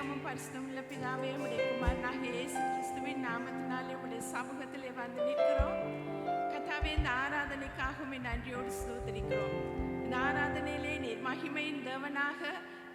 இரக்கமும் பரிசுத்தமும் உள்ள பிதாவே, உம்முடைய குமாரனாகிய இயேசு கிறிஸ்துவின் நாமத்தினாலே உம்முடைய சமூகத்திலே வந்து நிற்கிறோம். கர்த்தாவே, இந்த ஆராதனைக்காக நன்றியோடு ஸ்தோத்திரிக்கிறோம். இந்த ஆராதனையிலே நீர் மகிமையின் தேவனாக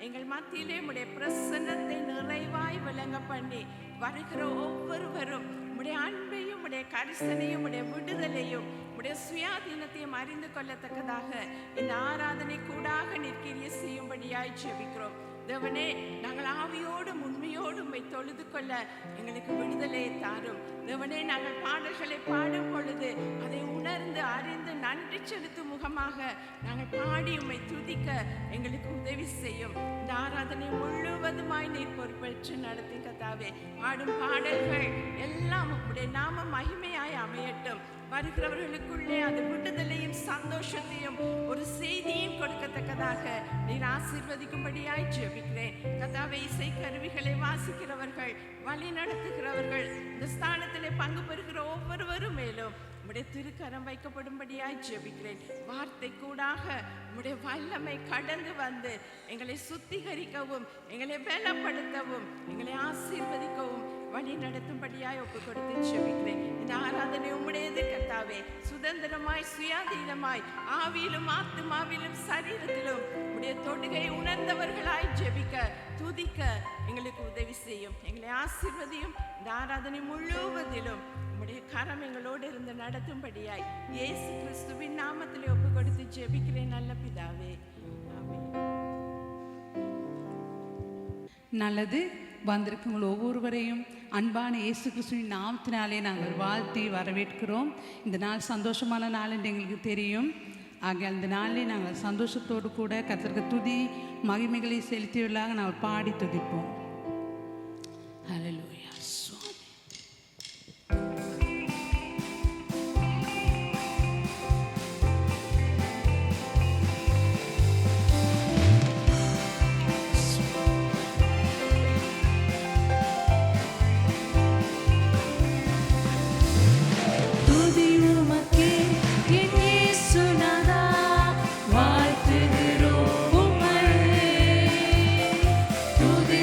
எங்கள் மத்தியிலே உம்முடைய பிரசன்னத்தை நிறைவாய் விளங்க பண்ணி வருகிற ஒவ்வொருவரும் உம்முடைய அன்பையும் உம்முடைய கரிசனையும் உம்முடைய விடுதலையும் உம்முடைய சுயாதீனத்தையும் அறிந்து கொள்ளத்தக்கதாக இந்த ஆராதனை கூடாக நிற்கிறிய செய்யும்படியாய் ஜெபிக்கிறோம். தேவனே, நாங்கள் ஆவியோடும் உண்மையோடும் உம்மை தொழுது கொள்ள எங்களுக்கு விடுதலையை தாரும். தேவனே, நாங்கள் பாடல்களை பாடும் பொழுது அதை உணர்ந்து அறிந்து நன்றி செலுத்தும் முகமாக நாங்கள் பாடி உம்மை துதிக்க எங்களுக்கு உதவி செய்யும். இந்த ஆராதனை முழுவதுமாய் நீர் பொறுப்பேற்று நடத்தி கர்த்தாவே, பாடும் பாடல்கள் எல்லாம் உம்முடைய நாம மகிமையாய் அமையட்டும். வருகிறவர்களுக்குள்ளே அது விடுதலையும் சந்தோஷத்தையும் ஒரு செய்தியும் கொடுக்கத்தக்கதாக நீர் ஆசீர்வதிக்கும்படியாய் ஜெபிக்கிறேன். கர்த்தாவே, இசை கருவிகளை வாசிக்கிறவர்கள், வழி நடத்துகிறவர்கள், இந்த ஸ்தானத்திலே பங்கு பெறுகிற ஒவ்வொருவரும் மேலும் உம்முடைய திருக்கரம் வைக்கப்படும்படியாய் ஜெபிக்கிறேன். வார்த்தை கூடாக உம்முடைய வல்லமை கடந்து வந்து எங்களை சுத்திகரிக்கவும், எங்களை பலப்படுத்தவும், எங்களை ஆசீர்வதிக்கவும் வழி நடத்தும்படியாய் ஒப்பு கொடுத்து ஜெபிக்கிறேன். இந்த ஆராதனை உம்முடையது கர்த்தாவே. சுதந்திரமாய் சுயாதீனமாய் ஆவியிலும் ஆத்துமாவிலும் சரீரத்திலும் உம்முடைய தொடுகை உணர்ந்தவர்களாய் ஜெபிக்க துதிக்க எங்களுக்கு உதவி செய்யும். எங்களை ஆசீர்வதியும். இந்த ஆராதனை முழுவதிலும் உம்முடைய கரம் எங்களோடு இருந்து நடத்தும்படியாய் இயேசு கிறிஸ்துவின் நாமத்திலே ஒப்பு கொடுத்து ஜெபிக்கிறேன் நல்ல பிதாவே. ஆமென். நல்லது. வந்திருக்கவங்க ஒவ்வொருவரையும் அன்பான இயேசு கிறிஸ்துவின் நாமத்தினாலே நாங்கள் வாழ்த்தி வரவேற்கிறோம். இந்த நாள் சந்தோஷமான நாள் என்று எங்களுக்கு தெரியும். ஆகிய அந்த நாளிலே நாங்கள் சந்தோஷத்தோடு கூட கர்த்தருக்கு துதி மகிமைகளை செலுத்தியவர்களாக நாங்கள் பாடி துதிப்போம். ஹல்லேலூயா. Tudo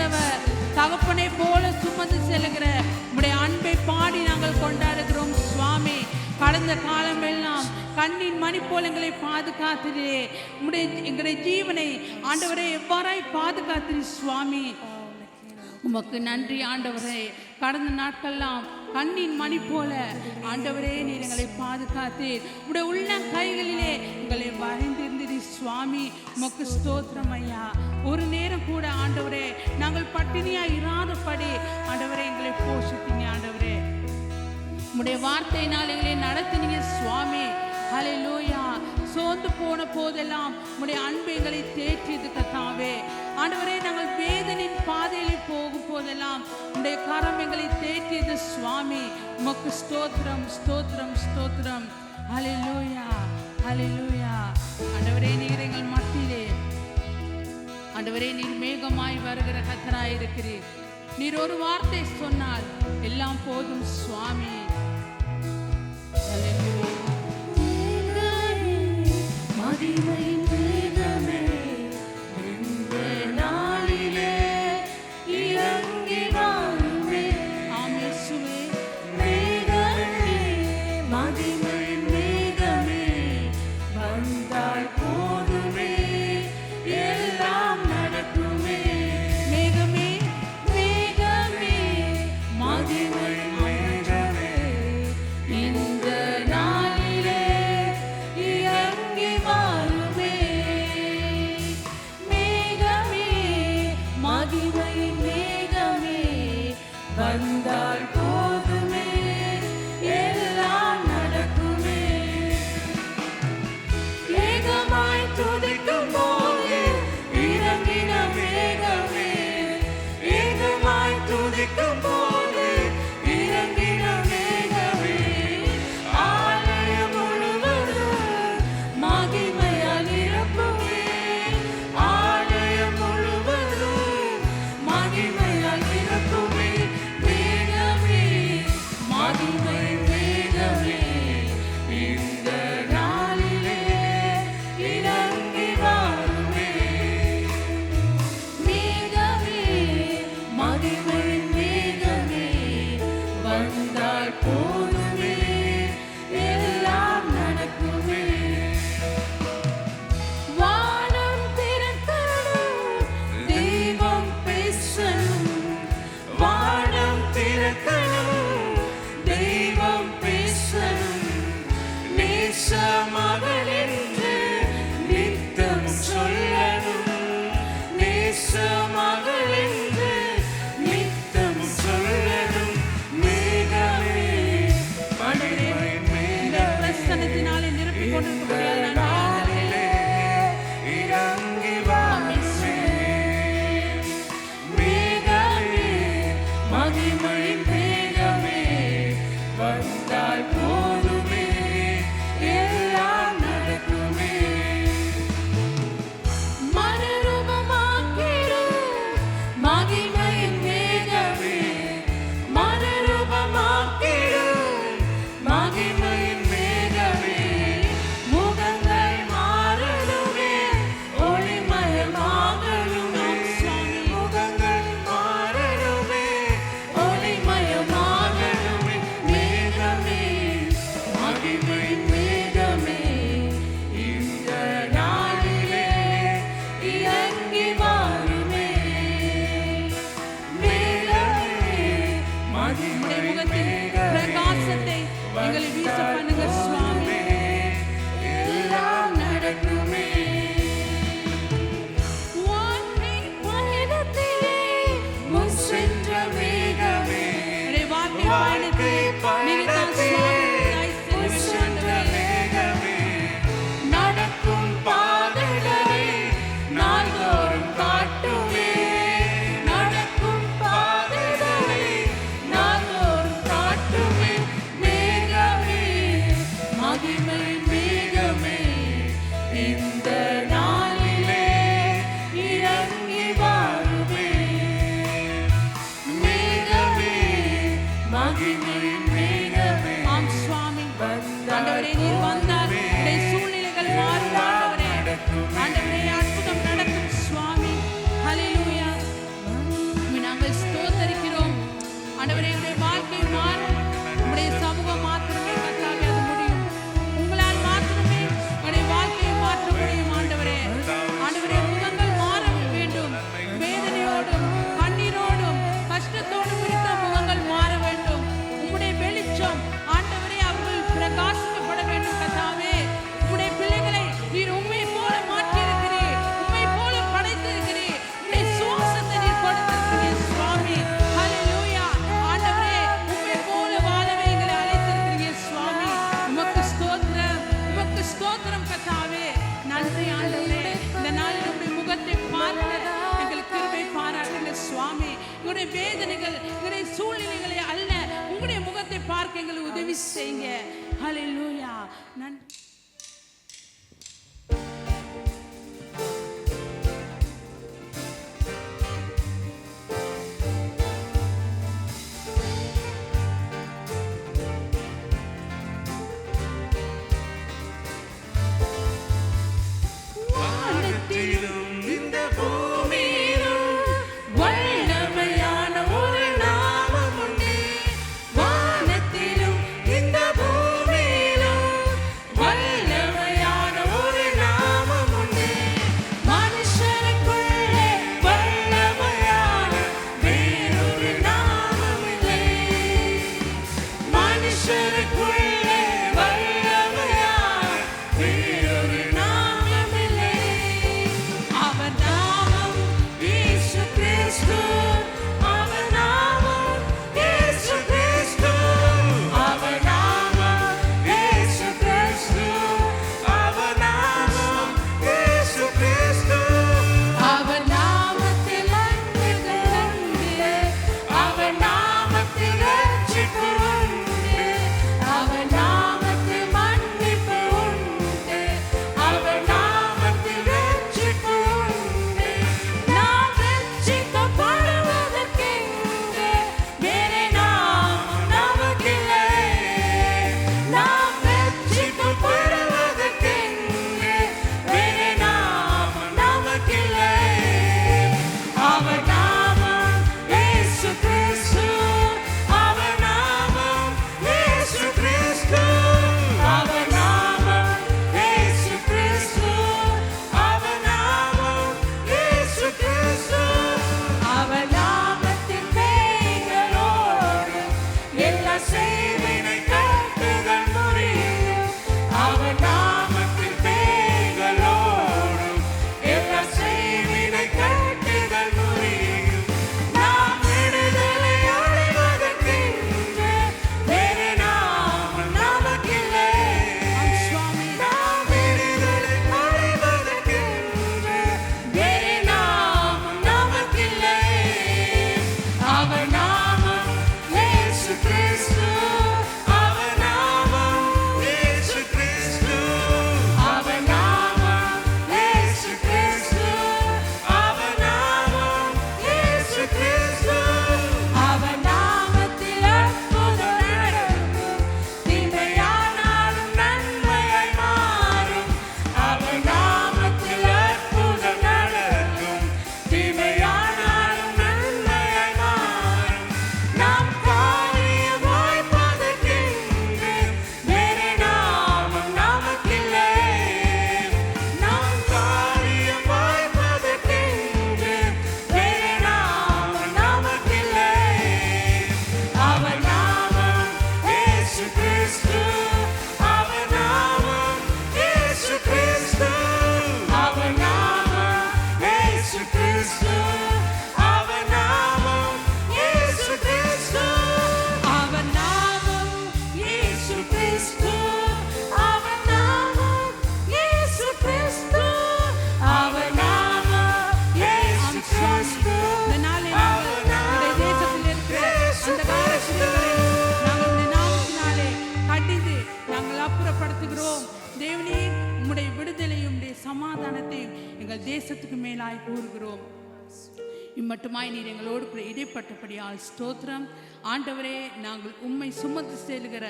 சுமந்தவர், தகப்பனை போல சுமந்து செல்லுகிற உம்முடைய அன்பை பாடி நாங்கள் கொண்டாடுகிறோம் சுவாமி. கடந்த காலமெல்லாம் கண்ணின் மணி போல எங்களை பாதுகாத்திரே. எங்களுடைய ஜீவனை ஆண்டவரை எவ்வாறாய் பாதுகாத்திரு சுவாமி. உமக்கு நன்றி ஆண்டவரே. கடந்த நாட்கள்லாம் கண்ணின் மணி போல ஆண்டவரே நீர் எங்களை பாதுகாத்தீர். உடைய உள்ள கைகளிலே எங்களை வரைந்திருந்தீர் சுவாமி. உமக்கு ஸ்தோத்திரம் ஐயா. ஒரு நேரம் கூட ஆண்டவரே நாங்கள் பட்டினியா இராதபடி ஆண்டவரே எங்களை போஷித்தீங்க ஆண்டவரே. உடைய வார்த்தையினால் எங்களை நடத்தினீங்க சுவாமி. ஹல்லேலூயா. சோர்ந்து போன போதெல்லாம் உடைய அன்பு எங்களை தேற்றியது கர்த்தாவே. ஆண்டவரே நாங்கள் வேதனின் பாதையில் போகும் போதெல்லாம் உடைய கரம் எங்களை தேற்றியது சுவாமி. உமக்கு ஸ்தோத்திரம் ஸ்தோத்திரம் ஸ்தோத்திரம். ஹல்லேலூயா ஹல்லேலூயா. ஆண்டவரே நீர் எங்கள் மத்தியிலே ஆண்டவரே நீர் மேகமாய் வருகிற கர்த்தராய் இருக்கிறீர். நீர் ஒரு வார்த்தை சொன்னால் எல்லாம் போதும் சுவாமி. ஹல்லேலூயா. மகிமையின் மேகமே இந்த நாளிலே இறங்கி வாருமே. ஆம் இயேசுவே. மேகமே மகிமையின் மேகமே வந்தால் போதுமே எல்லாம் நடக்குமே. மேகமே மேகமே மகிமையின் மேகமே இந்த நாளிலே இறங்கி வாருமே. மேகமே மகிமையின் மேகமே வந்தால் போதுமே எல்லாம் நடக்குமே. ஏகமாய் துதிக்கும் போது இறங்கின மேகமே. ஏகமாய் துதிக்கும் போது இறங்கின மேகமே. ஆலயம் முழுவதும் மகிமையால் நிரப்புமே. ஆலயம் முழுவதும் மகிமையால் நிரப்புமே. மேகமே மகிமை மேகமே இந்த நாளிலே இறங்கி வாருமே. மேகமே மகிமை மேகமே வந்தால் போதுமே எல்லாம் நடக்குமே. வானம் திறக்கணும் தெய்வம் பேசணும். வானம் திறக்கணும் தெய்வம் பேசணும். நேச மகள் என்று நித்தம் சொல்லணும். நேச மகள் என்று நித்தம் சொல்லணும். மேகமே மகிமை மேகமே பிரசன்னத்தினாலே நிரப்பிக் கொண்டிருக்கிறபடியால் நாளிலே இறங்கி வாருமே. மேகமே மகிமை மேகமே வந்தால் போதுமே எல்லாம் நடக்குமே. மறுரூபமாக்கிடும் மகிமையின் மேகமே. மறுரூபமாக்கிடும் மகிமையின் மேகமே. முகங்கள் மாறணுமே ஒளிமயமாகணுமே. முகங்கள் மாறணுமே ஒளிமயமாகணுமே. மேகமே மகிமையின் மேகமே இந்த நாளிலே இறங்கி வாருமே. மேகமே மகிமை முகத்தின் பிரகாசத்தை எங்களை வீச பண்ணுங்க சுவாமி. எல்லாம் நடக்குமே. வான்மை பயணத்திலே முன் சென்ற மேகமே. உடைய வார்த்தை பயணத்தில் நீங்கள் தான் சுவாமி சென்ற மேகமே. நடக்கும் பாதைகளை நாள்தோறும் காட்டுமே. நடக்கும் பாதைகளை நாள்தோறும் காட்டுமே. மேகமே மகிமை மேகமே இந்த நாளிலே இறங்கி வாருமே. மேகமே மகிமை மேகமே. ஆம் சுவாமி. ஆண்டவரே நீர் வந்தால் உடைய சூழ்நிலைகள் மாறும் ஆண்டவரே. ஆண்டவரே அற்புதம் நடக்கும் சுவாமி. ஹல்லேலூயா. வாழ்க்கை மாறும். உங்களுடைய சமூகம் மாத்திரமே கர்த்தாவே அது முடியும். உங்களால் மாத்திரமே உங்களுடைய வாழ்க்கையை மாற்ற முடியும். ஆண்டவரே, ஆண்டவரே, முகங்கள் மாற வேண்டும். வேதனையோடும் கண்ணீரோடும் கஷ்டத்தோடும் இருக்க முகங்கள் மாற வேண்டும். உம்முடைய வெளிச்சம் ஆண்டவரே அவர்கள் பிரகாசிக்கப்பட வேண்டும். கர்த்தாவே, உம்முடைய பிள்ளைகளை நீர் உம்மை போல மாற்றி இருக்கிறீர், உம்மை போல படைத்திருக்கிறீர், உம்முடைய சுவாசத்தை நீர் கொடுத்திருக்கிறீர் சுவாமி. ஹல்லேலூயா. ஆண்டவரே, உம்மை போல வாழவே எங்களை அழைத்திருக்கிறீர் சுவாமி. உமக்கு ஸ்தோத்திரம், உமக்கு ஸ்தோத்திரம் கர்த்தாவே. நன்றி ஆண்டவரே. இந்த நாளில் உம்முடைய முகத்தை பார்க்க எங்களுக்கு கிருபை பாராட்டுங்க சுவாமி. உங்களுடைய வேதனைகள், உங்களுடைய சூழ்நிலைகளை அல்ல, உங்களுடைய முகத்தை பார்க்க எங்களுக்கு உதவி செய்யுங்க. ஹல்லேலூயா. நன்றி. சமாதானத்தையும் எங்கள் தேசத்துக்கு மேலாய் கூறுகிறோம். இம்மட்டுமாய் நீர் எங்களோடு கூட இடைப்பட்டபடியால் ஸ்தோத்திரம். ஆண்டவரே, நாங்கள் உம்மை சுமந்து செல்கிற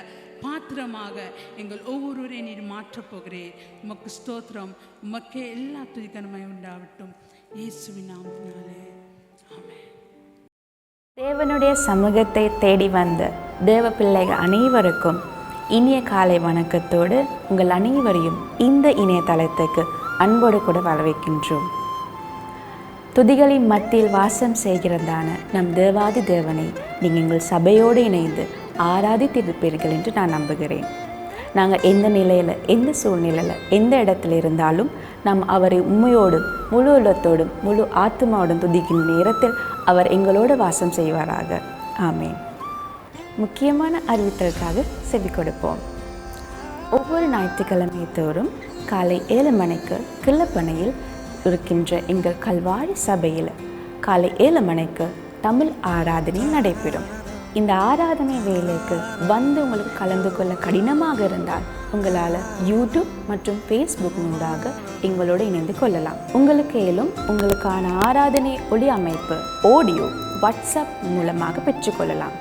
பாத்திரமாக எங்கள் ஒவ்வொருவரையும் நீர் மாற்றப் போகிறேன். உமக்கு ஸ்தோத்திரம். உமக்கே எல்லா துதிகனமாய் உண்டாகட்டும். இயேசுவின் நாமத்தினாலே ஆமென். தேவனுடைய சமூகத்தை தேடி வந்த தேவ பிள்ளைகள் அனைவருக்கும் இனிய காலை வணக்கத்தோடு உங்கள் அனைவரையும் இந்த இணையதளத்துக்கு அன்போடு கூட வரவேற்கின்றோம். துதிகளின் மத்தியில் வாசம் செய்கிறதான நம் தேவாதி தேவனை நீங்கள் எங்கள் சபையோடு இணைந்து ஆராதித்திருப்பீர்கள் என்று நான் நம்புகிறேன். நாங்கள் எந்த நிலையில், எந்த சூழ்நிலையில், எந்த இடத்துல இருந்தாலும் நாம் அவரை உண்மையோடும் முழு உள்ளத்தோடும் முழு ஆத்மாவோடும் துதிக்கும் நேரத்தில் அவர் எங்களோடு வாசம் செய்வாராக. ஆமேன். முக்கியமான அறிவித்தலுக்காக செவி கொடுப்போம். ஒவ்வொரு ஞாயிற்றுக்கிழமை தோறும் காலை 7 மணிக்கு கிள்ளப்பனையில் இருக்கின்ற எங்கள் கல்வாரி சபையில் காலை 7 மணிக்கு தமிழ் ஆராதனை நடைபெறும். இந்த ஆராதனை வேலைக்கு வந்து உங்களுக்கு கலந்து கொள்ள கடினமாக இருந்தால் உங்களால் யூடியூப் மற்றும் ஃபேஸ்புக் மூலமாக எங்களோடு இணைந்து கொள்ளலாம். உங்களுக்கு மேலும் உங்களுக்கான ஆராதனை ஒளி அமைப்பு ஆடியோ வாட்ஸ்அப் மூலமாக பெற்றுக்கொள்ளலாம்.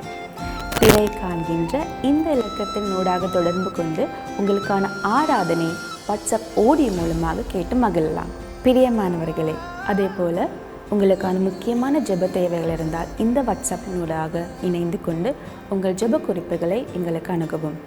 திரை காண்கின்ற இந்த இலக்கத்தின் ஊடாக தொடர்பு கொண்டு உங்களுக்கான ஆராதனை வாட்ஸ்அப் ஆடியோ மூலமாக கேட்டு மகிழலாம். பிரியமானவர்களே, அதே போல் உங்களுக்கான முக்கியமான ஜெப தேவைகள் இருந்தால் இந்த வாட்ஸ்அப் ஊடாக இணைந்து கொண்டு உங்கள் ஜெப குறிப்புகளை எங்களுக்கு அணுகவும்.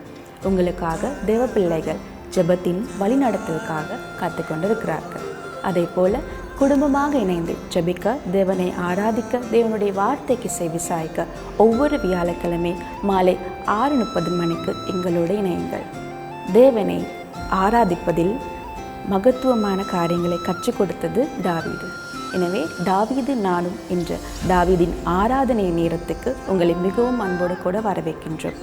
உங்களுக்காக தேவ பிள்ளைகள் ஜெபத்தின் வழிநடத்தலுக்காக காத்துக்கொண்டிருக்கிறார்கள். அதே போல் குடும்பமாக இணைந்து ஜெபிக்க, தேவனை ஆராதிக்க, தேவனுடைய வார்த்தைக்கு செவிசாய்க்க ஒவ்வொரு வியாழக்கிழமை மாலை 6:30 மணிக்கு எங்களோடு இணையுங்கள். தேவனை ஆராதிப்பதில் மகத்துவமான காரியங்களை கற்றுக் கொடுத்தது தாவீது. எனவே தாவீது நானும் என்ற தாவீதின் ஆராதனை நேரத்துக்கு உங்களை மிகவும் அன்போடு கூட வரவேற்கின்றோம்.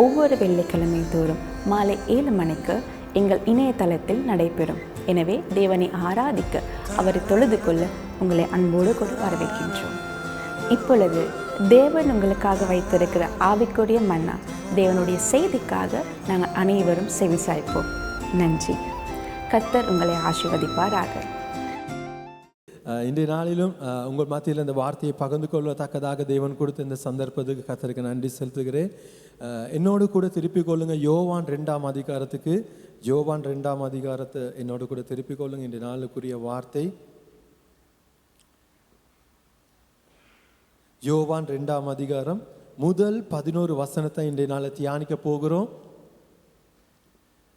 ஒவ்வொரு வெள்ளிக்கிழமை தோறும் மாலை 7 மணிக்கு எங்கள் இணையதளத்தில் நடைபெறும். எனவே தேவனை ஆராதிக்க, அவரை தொழுது கொள்ள உங்களை அன்போடு கூட வரவேற்கின்றோம். இப்பொழுது தேவன் உங்களுக்காக வைத்திருக்கிற ஆவிக்குரிய மன்னா, தேவனுடைய செய்திக்காக நாங்கள் அனைவரும் செவிசாய்ப்போம். நன்றி. கர்த்தர் உங்களை ஆசீர்வதிப்பாராக. இன்றைய நாளிலும் உங்கள் மத்தியில் இந்த வார்த்தையை பகிர்ந்து கொள்ளத்தக்கதாக தேவன் கொடுத்த இந்த சந்தர்ப்பத்துக்கு கர்த்தருக்கு நன்றி செலுத்துகிறேன். என்னோடு கூட திருப்பிக் கொள்ளுங்க யோவான் 2ஆம் அதிகாரத்துக்கு. யோவான் 2ஆம் அதிகாரத்தை என்னோடு கூட திருப்பிக் கொள்ளுங்க. இன்றைய நாளுக்குரிய வார்த்தை யோவான் 2ஆம் அதிகாரம் முதல் 11 வசனத்தை இன்றைய நாளை தியானிக்க போகிறோம்.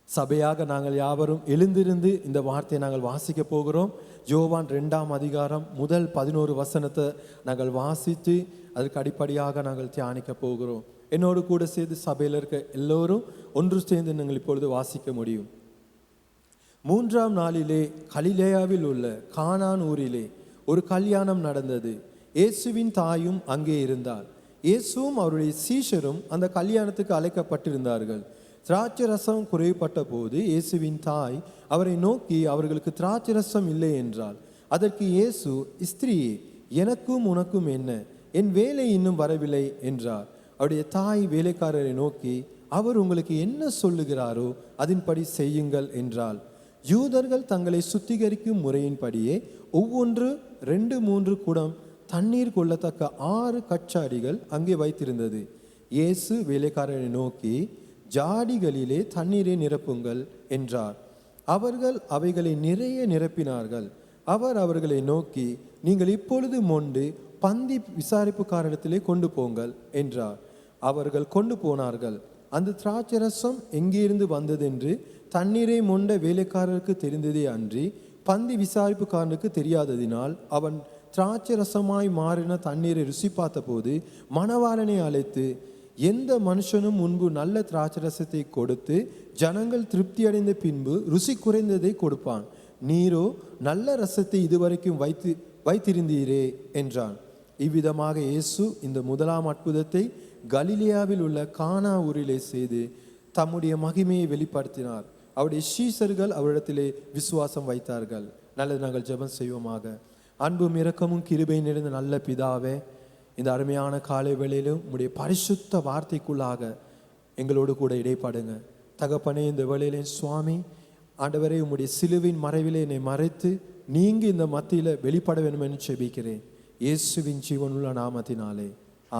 சபையாக நாங்கள் யாவரும் எழுந்திருந்து இந்த வார்த்தையை நாங்கள் வாசிக்க போகிறோம். யோவான் 2ஆம் அதிகாரம் முதல் 11 வசனத்தை நாங்கள் வாசித்து அதுக்கு அடிப்படையாக நாங்கள் தியானிக்க போகிறோம். என்னோடு கூட சேர்ந்து சபையில் இருக்க எல்லோரும் ஒன்று சேர்ந்து நாங்கள் இப்பொழுது வாசிக்க முடியும். 3ஆம் நாளிலே கலிலேயாவில் உள்ள கானான் ஊரிலே ஒரு கல்யாணம் நடந்தது. இயேசுவின் தாயும் அங்கே இருந்தார். இயேசுவும் அவருடைய சீஷரும் அந்த கல்யாணத்துக்கு அழைக்கப்பட்டிருந்தார்கள். திராட்சை ரசம் குறைபட்ட போது இயேசுவின் தாய் அவரை நோக்கி, அவர்களுக்கு திராட்சை ரசம் இல்லை என்றாள். அதற்கு இயேசு, ஸ்திரீயே, எனக்கும் உனக்கும் என்ன? என் வேலை இன்னும் வரவில்லை என்றார். அவருடைய தாய் வேலைக்காரரை நோக்கி, அவர் உங்களுக்கு என்ன சொல்லுகிறாரோ அதன்படி செய்யுங்கள் என்றாள். யூதர்கள் தங்களை சுத்திகரிக்கும் முறையின்படியே ஒவ்வொன்று 2-3 குடம் தண்ணீர் கொள்ளத்தக்க 6 கச்சாடிகள் அங்கே வைத்திருந்தது. இயேசு வேலைக்காரரை நோக்கி, ஜாடிகளிலே தண்ணீரை நிரப்புங்கள் என்றார். அவர்கள் அவைகளை நிறைய நிரப்பினார்கள். அவர் அவர்களை நோக்கி, நீங்கள் இப்பொழுது மொண்டு பந்தி விசாரிப்புக்காரனிடத்திலே கொண்டு போங்கள் என்றார். அவர்கள் கொண்டு போனார்கள். அந்த திராட்சை ரசம் எங்கிருந்து வந்ததென்று தண்ணீரை மொண்ட வேலைக்காரருக்கு தெரிந்ததே அன்றி பந்தி விசாரிப்புக்காரனுக்கு தெரியாததினால் அவன் திராட்சை ரசமாய் மாறின தண்ணீரை ருசி பார்த்த போது மணவாளனை அழைத்து, எந்த மனுஷனும் முன்பு நல்ல திராட்சை ரசத்தை கொடுத்து ஜனங்கள் திருப்தி அடைந்த பின்பு ருசி குறைந்ததை கொடுப்பான். நீரோ நல்ல ரசத்தை இதுவரைக்கும் வைத்திருந்தீரே என்றான். இவ்விதமாக இயேசு இந்த முதலாம் அற்புதத்தை கலிலேயாவில் உள்ள கானா ஊரிலே செய்து தம்முடைய மகிமையை வெளிப்படுத்தினார். அவருடைய சீஷர்கள் அவரிடத்திலே விசுவாசம் வைத்தார்கள். நல்லது, நாங்கள் ஜெபம் செய்வோமாக. அன்பும் இரக்கமும் கிருபை நிறைந்த நல்ல பிதாவே, இந்த அருமையான காலை வேளையிலும் உம்முடைய பரிசுத்த வார்த்தைக்குள்ளாக எங்களோடு கூட இடைப்படுங்க தகப்பனே. இந்த வேளையிலே சுவாமி ஆண்டவரே, உம்முடைய சிலுவின் மறைவிலே என்னை மறைத்து நீங்க இந்த மத்தியில் வெளிப்பட வேண்டும் என்று செபிக்கிறேன். இயேசுவின் ஜீவனுள்ள நாமத்தினாலே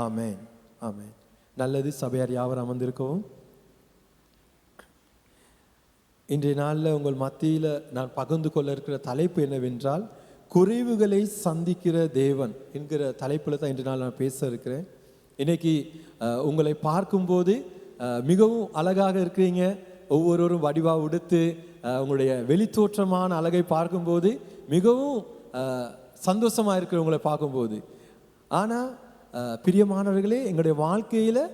ஆமென், ஆமென். நல்லது, சபையார் யாவர் அமர்ந்திருக்கவும். இன்றைய நாளில் உங்கள் மத்தியில் நான் பகிர்ந்து கொள்ள இருக்கிற தலைப்பு என்னவென்றால், குறைவுகளை சந்திக்கிற தேவன் என்கிற தலைப்பில் தான் இன்று நாள் நான் பேச இருக்கிறேன். இன்னைக்கு உங்களை பார்க்கும்போது மிகவும் அழகாக இருக்கிறீங்க. ஒவ்வொருவரும் வடிவாக உடுத்து உங்களுடைய வெளித்தோற்றமான அழகை பார்க்கும்போது மிகவும் சந்தோஷமாக இருக்கிற உங்களை பார்க்கும்போது. ஆனால் பிரியமானவர்களே, எங்களுடைய வாழ்க்கையில்,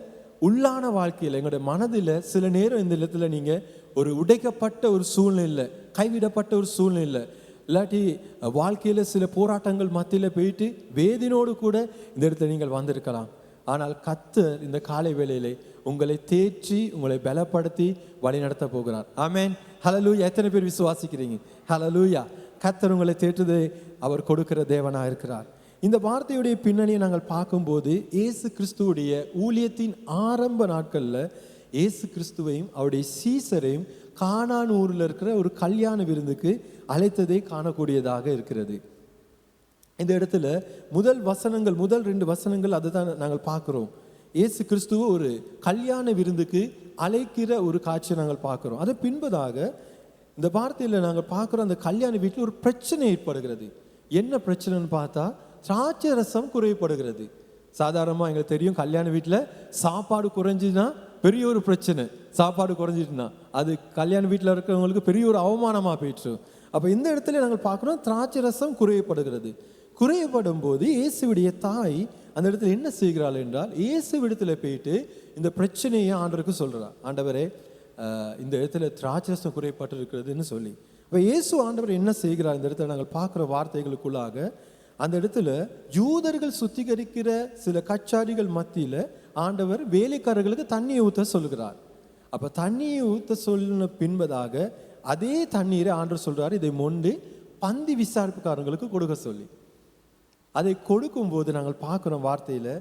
உள்ளான வாழ்க்கையில், எங்களுடைய மனதில் சில நேரம் இந்த இடத்துல நீங்கள் ஒரு உடைக்கப்பட்ட ஒரு சூழ்நிலை, கைவிடப்பட்ட ஒரு சூழ்நிலை, இல்லாட்டி வாழ்க்கையில் சில போராட்டங்கள் மத்தியில் போயிட்டு வேதினோடு கூட இந்த இடத்துல நீங்கள் வந்திருக்கலாம். ஆனால் கர்த்தர் இந்த காலை வேளையிலே உங்களை தேற்றி, உங்களை பலப்படுத்தி வழி நடத்த போகிறார். ஆமென், ஹல்லேலூயா. எத்தனை பேர் விசுவாசிக்கிறீங்க? ஹல்லேலூயா. கர்த்தர் உங்களை தேற்றுதை அவர் கொடுக்கிற தேவனாக இருக்கிறார். இந்த வார்த்தையுடைய பின்னணியை நாங்கள் பார்க்கும்போது, இயேசு கிறிஸ்துவுடைய ஊழியத்தின் ஆரம்ப நாட்களில் இயேசு கிறிஸ்துவையும் அவருடைய சீசரையும் கானான் ஊரில் இருக்கிற ஒரு கல்யாண விருந்துக்கு அழைத்ததை காணக்கூடியதாக இருக்கிறது. இந்த இடத்துல முதல் 2 வசனங்கள் அதை தான் நாங்கள் பார்க்குறோம். இயேசு கிறிஸ்துவ ஒரு கல்யாண விருந்துக்கு அழைக்கிற ஒரு காட்சியை நாங்கள் பார்க்குறோம். அது பின்பதாக இந்த வார்த்தையில் நாங்கள் பார்க்குறோம், அந்த கல்யாண வீட்டில் ஒரு பிரச்சனை ஏற்படுகிறது. என்ன பிரச்சனைன்னு பார்த்தா, திராட்சை ரசம் குறைபடுகிறது. சாதாரணமாக எங்களுக்கு தெரியும், கல்யாண வீட்டில் சாப்பாடு குறைஞ்சுன்னா பெரிய ஒரு பிரச்சனை. சாப்பாடு குறைஞ்சிட்டுனா அது கல்யாண வீட்டில் இருக்கிறவங்களுக்கு பெரிய ஒரு அவமானமாக போயிட்டு. அப்போ இந்த இடத்துல நாங்கள் பார்க்குறோம், திராட்சை ரசம் குறையப்படுகிறது. குறையப்படும் போது இயேசுவுடைய தாய் அந்த இடத்துல என்ன செய்கிறாள் என்றால், இயேசுவிடத்துல போயிட்டு இந்த பிரச்சனையை ஆண்டவருக்கு சொல்கிறார். ஆண்டவரே, இந்த இடத்துல திராட்சை ரசம் குறையப்பட்டு இருக்கிறதுன்னு சொல்லி. இப்போ இயேசு ஆண்டவர் என்ன செய்கிறார்? இந்த இடத்துல நாங்கள் பார்க்குற வார்த்தைகளுக்குள்ளாக அந்த இடத்துல யூதர்கள் சுத்திகரிக்கிற சில கச்சாரிகள் மத்தியில் ஆண்டவர் வேலைக்காரர்களுக்கு தண்ணியை ஊற்ற சொல்கிறார். அப்போ தண்ணியை ஊற்ற சொன்ன பின்பதாக அதே தண்ணீரை ஆண்டவர் சொல்கிறார், இதை மொண்டு பந்தி விசாரிப்புக்காரங்களுக்கு கொடுக்க சொல்லி. அதை கொடுக்கும்போது நாங்கள் பார்க்குறோம் வார்த்தையில்,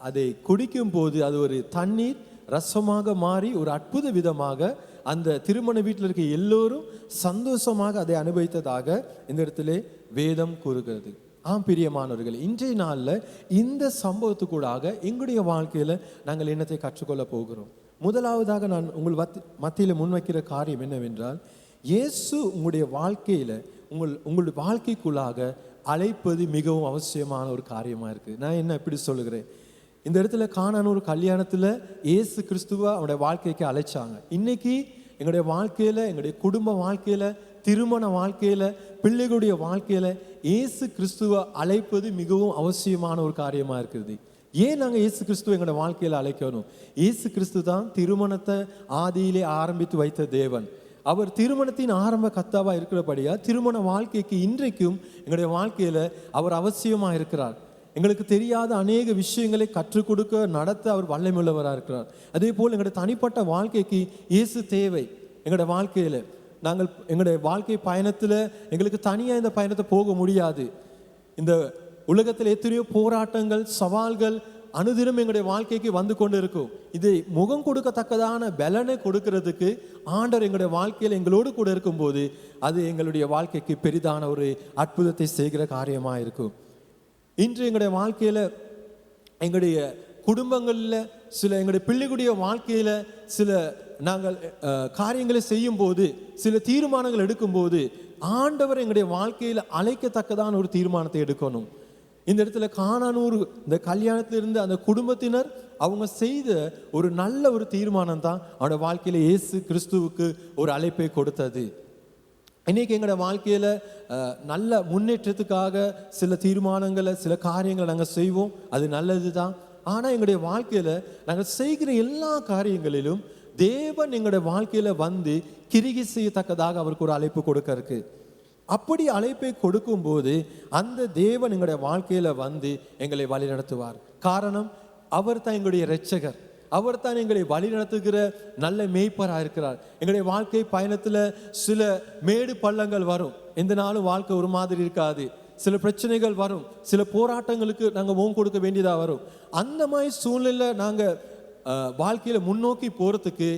அதை குடிக்கும் போது அது ஒரு தண்ணீர் ரசமாக மாறி ஒரு அற்புத விதமாக அந்த திருமண வீட்டில் இருக்க எல்லோரும் சந்தோஷமாக அதை அனுபவித்ததாக இந்த இடத்துல வேதம் கூறுகிறது. பிரியமானவர்கள், இன்றைய நாளில் இந்த சம்பவத்துக்கூடாக எங்களுடைய வாழ்க்கையில் நாங்கள் என்னத்தை கற்றுக்கொள்ள போகிறோம்? முதலாவதாக நான் உங்கள் மத்தியில் முன்வைக்கிற காரியம் என்னவென்றால், இயேசு உங்களுடைய வாழ்க்கையில் உங்களுடைய வாழ்க்கைக்குள்ளாக அழைப்பது மிகவும் அவசியமான ஒரு காரியமாக இருக்குது. நான் என்ன இப்படி சொல்லுகிறேன், இந்த இடத்துல கானான் ஒரு கல்யாணத்தில் இயேசு கிறிஸ்துவ அவனுடைய வாழ்க்கைக்கு அழைச்சாங்க. இன்னைக்கு எங்களுடைய வாழ்க்கையில், எங்களுடைய குடும்ப வாழ்க்கையில், திருமண வாழ்க்கையில், பிள்ளைகளுடைய வாழ்க்கையில் இயேசு கிறிஸ்துவ அழைப்பது மிகவும் அவசியமான ஒரு காரியமாக இருக்குது. ஏன் நாங்கள் இயேசு கிறிஸ்துவ எங்களோட வாழ்க்கையில் அழைக்கணும்? இயேசு கிறிஸ்து தான் திருமணத்தை ஆதியிலே ஆரம்பித்து வைத்த தேவன். அவர் திருமணத்தின் ஆரம்ப கர்த்தாவாக இருக்கிறபடியா திருமண வாழ்க்கைக்கு இன்றைக்கும் எங்களுடைய வாழ்க்கையில் அவர் அவசியமாக இருக்கிறார். எங்களுக்கு தெரியாத அநேக விஷயங்களை கற்றுக் கொடுக்க, நடத்த அவர் வல்லமையுள்ளவராக இருக்கிறார். அதே போல் எங்களுடைய தனிப்பட்ட வாழ்க்கைக்கு இயேசு தேவை. எங்களுடைய வாழ்க்கையில் நாங்கள் எங்களுடைய வாழ்க்கை பயணத்தில் எங்களுக்கு தனியாக இந்த பயணத்தை போக முடியாது. இந்த உலகத்தில் எத்தனையோ போராட்டங்கள், சவால்கள் அனுதினம் எங்களுடைய வாழ்க்கைக்கு வந்து கொண்டு இருக்கும். இதை முகம் கொடுக்கத்தக்கதான பலனை கொடுக்கிறதுக்கு ஆண்டவர் எங்களுடைய வாழ்க்கையில் எங்களோடு கூட இருக்கும்போது அது எங்களுடைய வாழ்க்கைக்கு பெரிதான ஒரு அற்புதத்தை செய்கிற காரியமாக இருக்கும். இன்று எங்களுடைய வாழ்க்கையில், எங்களுடைய குடும்பங்களில், சில எங்களுடைய பிள்ளைகளுடைய வாழ்க்கையில் சில நாங்கள் காரியங்களை செய்யும் போது, சில தீர்மானங்கள் எடுக்கும்போது ஆண்டவர் எங்களுடைய வாழ்க்கையில் அழைக்கத்தக்கதான ஒரு தீர்மானத்தை எடுக்கணும். இந்த இடத்துல கானானூர் இந்த கல்யாணத்திலிருந்து அந்த குடும்பத்தினர் அவங்க செய்த ஒரு நல்ல ஒரு தீர்மானம் தான் அவனோட வாழ்க்கையில் இயேசு கிறிஸ்துவுக்கு ஒரு அழைப்பை கொடுத்தது. இன்னைக்கு எங்களோட வாழ்க்கையில் நல்ல முன்னேற்றத்துக்காக சில தீர்மானங்களை, சில காரியங்களை நாங்கள் செய்வோம், அது நல்லது தான். ஆனால் எங்களுடைய வாழ்க்கையில் நாங்கள் செய்கிற எல்லா காரியங்களிலும் தேவன் எங்களுடைய வாழ்க்கையில் வந்து கிரிகை செய்யத்தக்கதாக அவருக்கு ஒரு அழைப்பு கொடுக்க இருக்கு. அப்படி அழைப்பை கொடுக்கும்போது அந்த தேவன் எங்களுடைய வாழ்க்கையில் வந்து எங்களை வழி நடத்துவார். காரணம், அவர் தான் எங்களுடைய இரட்சகர், அவர் தான் எங்களை வழி நடத்துகிற நல்ல மேய்ப்பராக இருக்கிறார். எங்களுடைய வாழ்க்கை பயணத்தில் சில மேடு பள்ளங்கள் வரும். எந்த நாளும் வாழ்க்கை ஒரு மாதிரி இருக்காது. சில பிரச்சனைகள் வரும், சில போராட்டங்களுக்கு நாங்கள் முகம் கொடுக்க வேண்டியதாக வரும். அந்த மாதிரி சூழ்நிலை நாங்கள் வாழ்க்கையில் முன்னோக்கி போகிறதுக்கு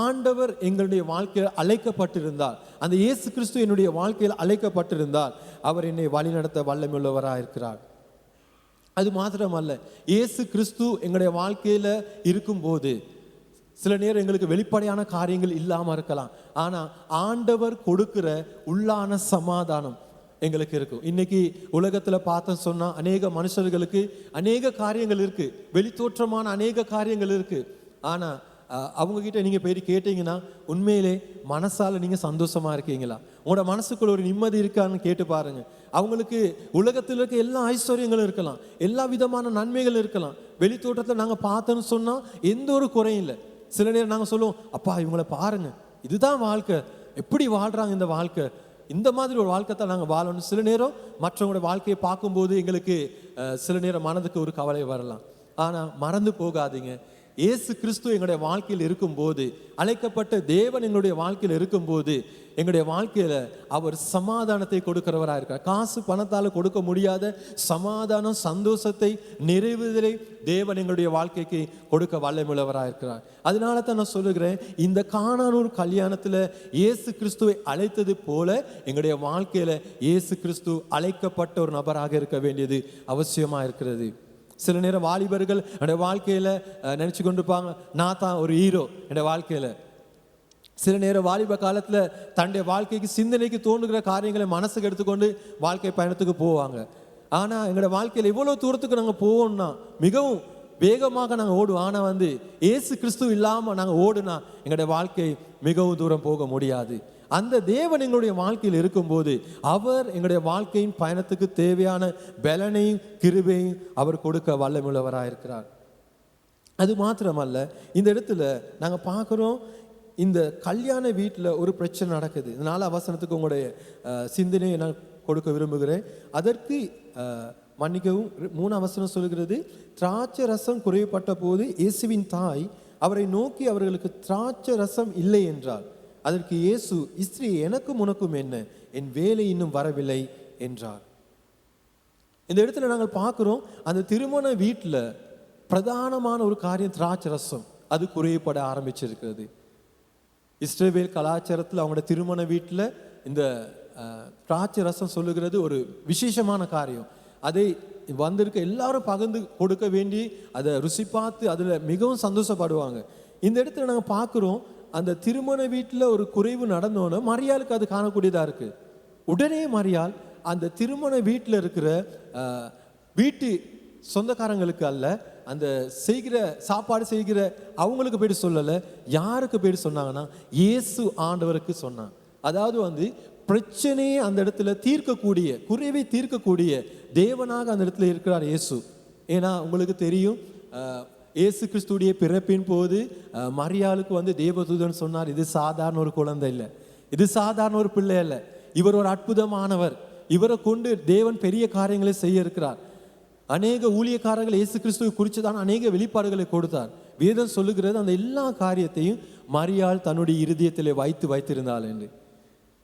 ஆண்டவர் எங்களுடைய வாழ்க்கையில் அழைக்கப்பட்டிருந்தார், அந்த இயேசு கிறிஸ்து என்னுடைய வாழ்க்கையில் அழைக்கப்பட்டிருந்தார், அவர் என்னை வழி நடத்த வல்லமையுள்ளவராக இருக்கிறார். அது மாத்திரமல்ல, இயேசு கிறிஸ்து எங்களுடைய வாழ்க்கையில் இருக்கும்போது சில நேரம் எங்களுக்கு வெளிப்படையான காரியங்கள் இல்லாமல் இருக்கலாம். ஆனால் ஆண்டவர் கொடுக்கிற உள்ளான சமாதானம், எங்களுக்கு இருக்கும். இன்னைக்கு உலகத்துல பார்த்த சொன்னா அநேக மனுஷர்களுக்கு அநேக காரியங்கள் இருக்கு, வெளித்தோற்றமான அநேக காரியங்கள் இருக்கு. ஆனா அவங்க கிட்ட நீங்க போய் கேட்டீங்கன்னா உண்மையிலே மனசால நீங்க சந்தோஷமா இருக்கீங்களா, உங்களோட மனசுக்குள்ள ஒரு நிம்மதி இருக்கான்னு கேட்டு பாருங்க. அவங்களுக்கு உலகத்தில் இருக்க எல்லா ஐஸ்வர்யங்களும் இருக்கலாம், எல்லா விதமான நன்மைகள் இருக்கலாம். வெளித்தோட்டத்தை நாங்க பார்த்தோன்னு சொன்னா எந்த ஒரு குறையும் இல்லை. சில நேரம் நாங்க சொல்லுவோம், அப்பா இவங்களை பாருங்க, இதுதான் வாழ்க்கை, எப்படி வாழ்றாங்க இந்த வாழ்க்கை, இந்த மாதிரி ஒரு வாழ்க்கை தான் நாங்கள் வாழணும். சில நேரம் மற்றவங்களோட வாழ்க்கையை பார்க்கும்போது எங்களுக்கு சில நேரம் மனதுக்கு ஒரு கவலை வரலாம். ஆனால் மறந்து போகாதீங்க, இயேசு கிறிஸ்து எங்களுடைய வாழ்க்கையில் இருக்கும்போது, அழைக்கப்பட்ட தேவன் எங்களுடைய வாழ்க்கையில் இருக்கும்போது, எங்களுடைய வாழ்க்கையில் அவர் சமாதானத்தை கொடுக்கிறவராக இருக்கார். காசு பணத்தால் கொடுக்க முடியாத சமாதானம், சந்தோஷத்தை, நிறைவுதலை தேவன் எங்களுடைய வாழ்க்கைக்கு கொடுக்க வல்லமையுள்ளவராக இருக்கிறார். அதனால தான் நான் சொல்லுகிறேன், இந்த கானானூர் கல்யாணத்தில் இயேசு கிறிஸ்துவை அழைத்தது போல எங்களுடைய வாழ்க்கையில் இயேசு கிறிஸ்து அழைக்கப்பட்ட ஒரு நபராக இருக்க வேண்டியது அவசியமாக இருக்கிறது. சில நேரம் வாலிபர்கள் என்னுடைய வாழ்க்கையில் நினச்சி கொண்டிருப்பாங்க, நான் தான் ஒரு ஹீரோ என்னுடைய வாழ்க்கையில். சில நேரம் வாலிப காலத்தில் தன்னுடைய வாழ்க்கைக்கு சிந்தனைக்கு தோன்றுகிற காரியங்களை மனசுக்கு எடுத்துக்கொண்டு வாழ்க்கை பயணத்துக்கு போவாங்க. ஆனால் எங்களோட வாழ்க்கையில் இவ்வளோ தூரத்துக்கு நாங்கள் போவோம்னா மிகவும் வேகமாக நாங்கள் ஓடுவோம். ஆனால் இயேசு கிறிஸ்து இல்லாமல் நாங்கள் ஓடுனா எங்களுடைய வாழ்க்கை மிகவும் தூரம் போக முடியாது. அந்த தேவன் எங்களுடைய வாழ்க்கையில் இருக்கும்போது அவர் எங்களுடைய வாழ்க்கையின் பயணத்துக்கு தேவையான பலனையும் கிருபையும் அவர் கொடுக்க வல்லமுள்ளவராக இருக்கிறார். அது மாத்திரமல்ல, இந்த இடத்துல நாங்கள் பார்க்குறோம், இந்த கல்யாண வீட்டில் ஒரு பிரச்சனை நடக்குது. இந்த 4 வசனத்துக்கு உங்களுடைய சிந்தனையை நான் கொடுக்க விரும்புகிறேன். அதற்கு மன்னிக்கவும், 3 வசனம் சொல்கிறது, திராட்சை ரசம் குறைவுபட்ட போது இயேசுவின் தாய் அவரை நோக்கி அவர்களுக்கு திராட்சை ரசம் இல்லை என்றார். அதற்கு இயேசு, இஸ்ரீ எனக்கும் உனக்கும் என்ன, என் வேலை இன்னும் வரவில்லை என்றார். இந்த இடத்துல நாங்கள் பார்க்கிறோம், அந்த திருமண வீட்டில் பிரதானமான ஒரு காரியம் திராட்சை ரசம், அது குறையப்பட ஆரம்பிச்சிருக்கிறது. இஸ்ரவேல் கலாச்சாரத்தில் அவங்களோட திருமண வீட்டில் இந்த திராட்சை ரசம் சொல்லுகிறது ஒரு விசேஷமான காரியம். அதை வந்திருக்க எல்லாரும் பகிர்ந்து கொடுக்க வேண்டி அதை ருசி பார்த்து அதில் மிகவும் சந்தோஷப்படுவாங்க. இந்த இடத்துல நாங்கள் பார்க்குறோம், அந்த திருமண வீட்டில் ஒரு குறைவு நடந்தோன்னு மரியாளுக்கு அது காணக்கூடியதாக இருக்குது. உடனே மரியாள் அந்த திருமண வீட்டில் இருக்கிற வீட்டு சொந்தக்காரங்களுக்கு அல்ல, அந்த செய்கிற சாப்பாடு செய்கிற அவங்களுக்கு போய்ட்டு சொல்லலை, யாருக்கு போய்ட்டு சொன்னாங்கன்னா இயேசு ஆண்டவருக்கு சொன்னாங்க. அதாவது பிரச்சனையை அந்த இடத்துல தீர்க்கக்கூடிய, குறைவை தீர்க்கக்கூடிய தேவனாக அந்த இடத்துல இருக்கிறார் இயேசு. ஏன்னா உங்களுக்கு தெரியும், இயேசு கிறிஸ்துடைய பிறப்பின் போது மரியாளுக்கு தேவதூதன் சொன்னார், இது சாதாரண ஒரு குழந்தை இல்லை, இது சாதாரண ஒரு பிள்ளை அல்ல, இவர் ஒரு அற்புதமானவர், இவரை கொண்டு தேவன் பெரிய காரியங்களை செய்ய இருக்கிறார். அநேக ஊழியக்காரர்கள் இயேசு கிறிஸ்துவை குறித்துதான் அநேக வெளிப்பாடுகளை கொடுத்தார். வேதம் சொல்லுகிறது, அந்த எல்லா காரியத்தையும் மரியாள் தன்னுடைய இருதயத்திலே வைத்திருந்தாள் என்று.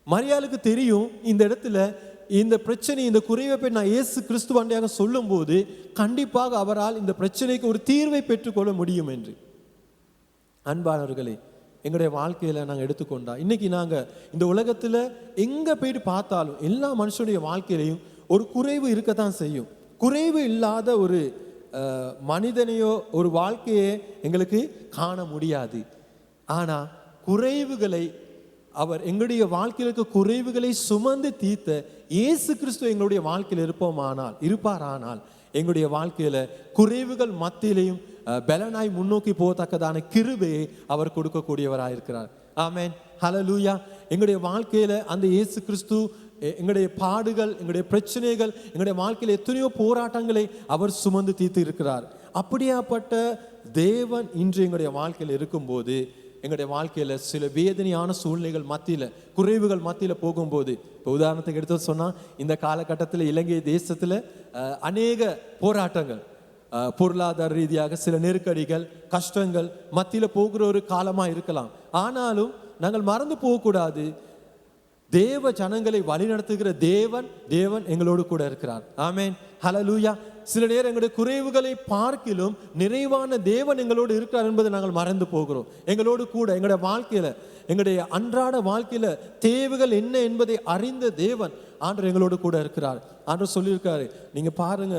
மரியாளுக்கு தெரியும், இந்த இடத்துல இந்த பிரச்சனை, இந்த குறைவை போய் நான் இயேசு கிறிஸ்துவாண்டியாக சொல்லும் போது கண்டிப்பாக அவரால் இந்த பிரச்சனைக்கு ஒரு தீர்வை பெற்றுக்கொள்ள முடியும் என்று. அன்பானவர்களே, எங்களுடைய வாழ்க்கையில் நாங்கள் எடுத்துக்கொண்டா இன்னைக்கு நாங்கள் இந்த உலகத்தில் எங்கே போயிட்டு பார்த்தாலும் எல்லா மனுஷனுடைய வாழ்க்கையிலையும் ஒரு குறைவு இருக்கத்தான் செய்யும். குறைவு இல்லாத ஒரு மனிதனையோ ஒரு வாழ்க்கையை எங்களுக்கு காண முடியாது. ஆனால் குறைவுகளை அவர் எங்களுடைய வாழ்க்கையில் இருக்க குறைவுகளை சுமந்து தீர்த்த இயேசு கிறிஸ்து எங்களுடைய வாழ்க்கையில் இருப்பாரானால் எங்களுடைய வாழ்க்கையில குறைவுகள் மத்தியிலையும் பலனாய் முன்னோக்கி போகத்தக்கதான கிருபையை அவர் கொடுக்கக்கூடியவராக இருக்கிறார். ஆமென், ஹல்லேலூயா. எங்களுடைய வாழ்க்கையில அந்த இயேசு கிறிஸ்து எங்களுடைய பாடுகள், எங்களுடைய பிரச்சனைகள், எங்களுடைய வாழ்க்கையில் எத்தனையோ போராட்டங்களை அவர் சுமந்து தீர்த்து இருக்கிறார். அப்படியாப்பட்ட தேவன் இன்று எங்களுடைய வாழ்க்கையில் இருக்கும்போது, எங்களுடைய வாழ்க்கையில் சில வேதனையான சூழ்நிலைகள் மத்தியில், குறைவுகள் மத்தியில் போகும்போது, இப்போ உதாரணத்துக்கு எடுத்து சொன்னால், இந்த காலகட்டத்தில் இலங்கை தேசத்தில் அநேக போராட்டங்கள், பொருளாதார ரீதியாக சில நெருக்கடிகள், கஷ்டங்கள் மத்தியில் போகிற ஒரு காலமாக இருக்கலாம். ஆனாலும் நாங்கள் மறந்து போகக்கூடாது, தேவ ஜனங்களை வழிநடத்துகிற தேவன் எங்களோடு கூட இருக்கிறார். ஆமென், ஹல்லேலூயா. சில நேரம் எங்களுடைய குறைவுகளை பார்க்கிலும் நிறைவான தேவன் எங்களோடு இருக்கிறார் என்பதை நாங்கள் மறந்து போகிறோம். எங்களோடு கூட எங்களுடைய வாழ்க்கையில, எங்களுடைய அன்றாட வாழ்க்கையில தேவைகள் என்ன என்பதை அறிந்த தேவன் ஆண்டவர் எங்களோடு கூட இருக்கிறார். ஆண்டவர் சொல்லியிருக்காரு, நீங்க பாருங்க,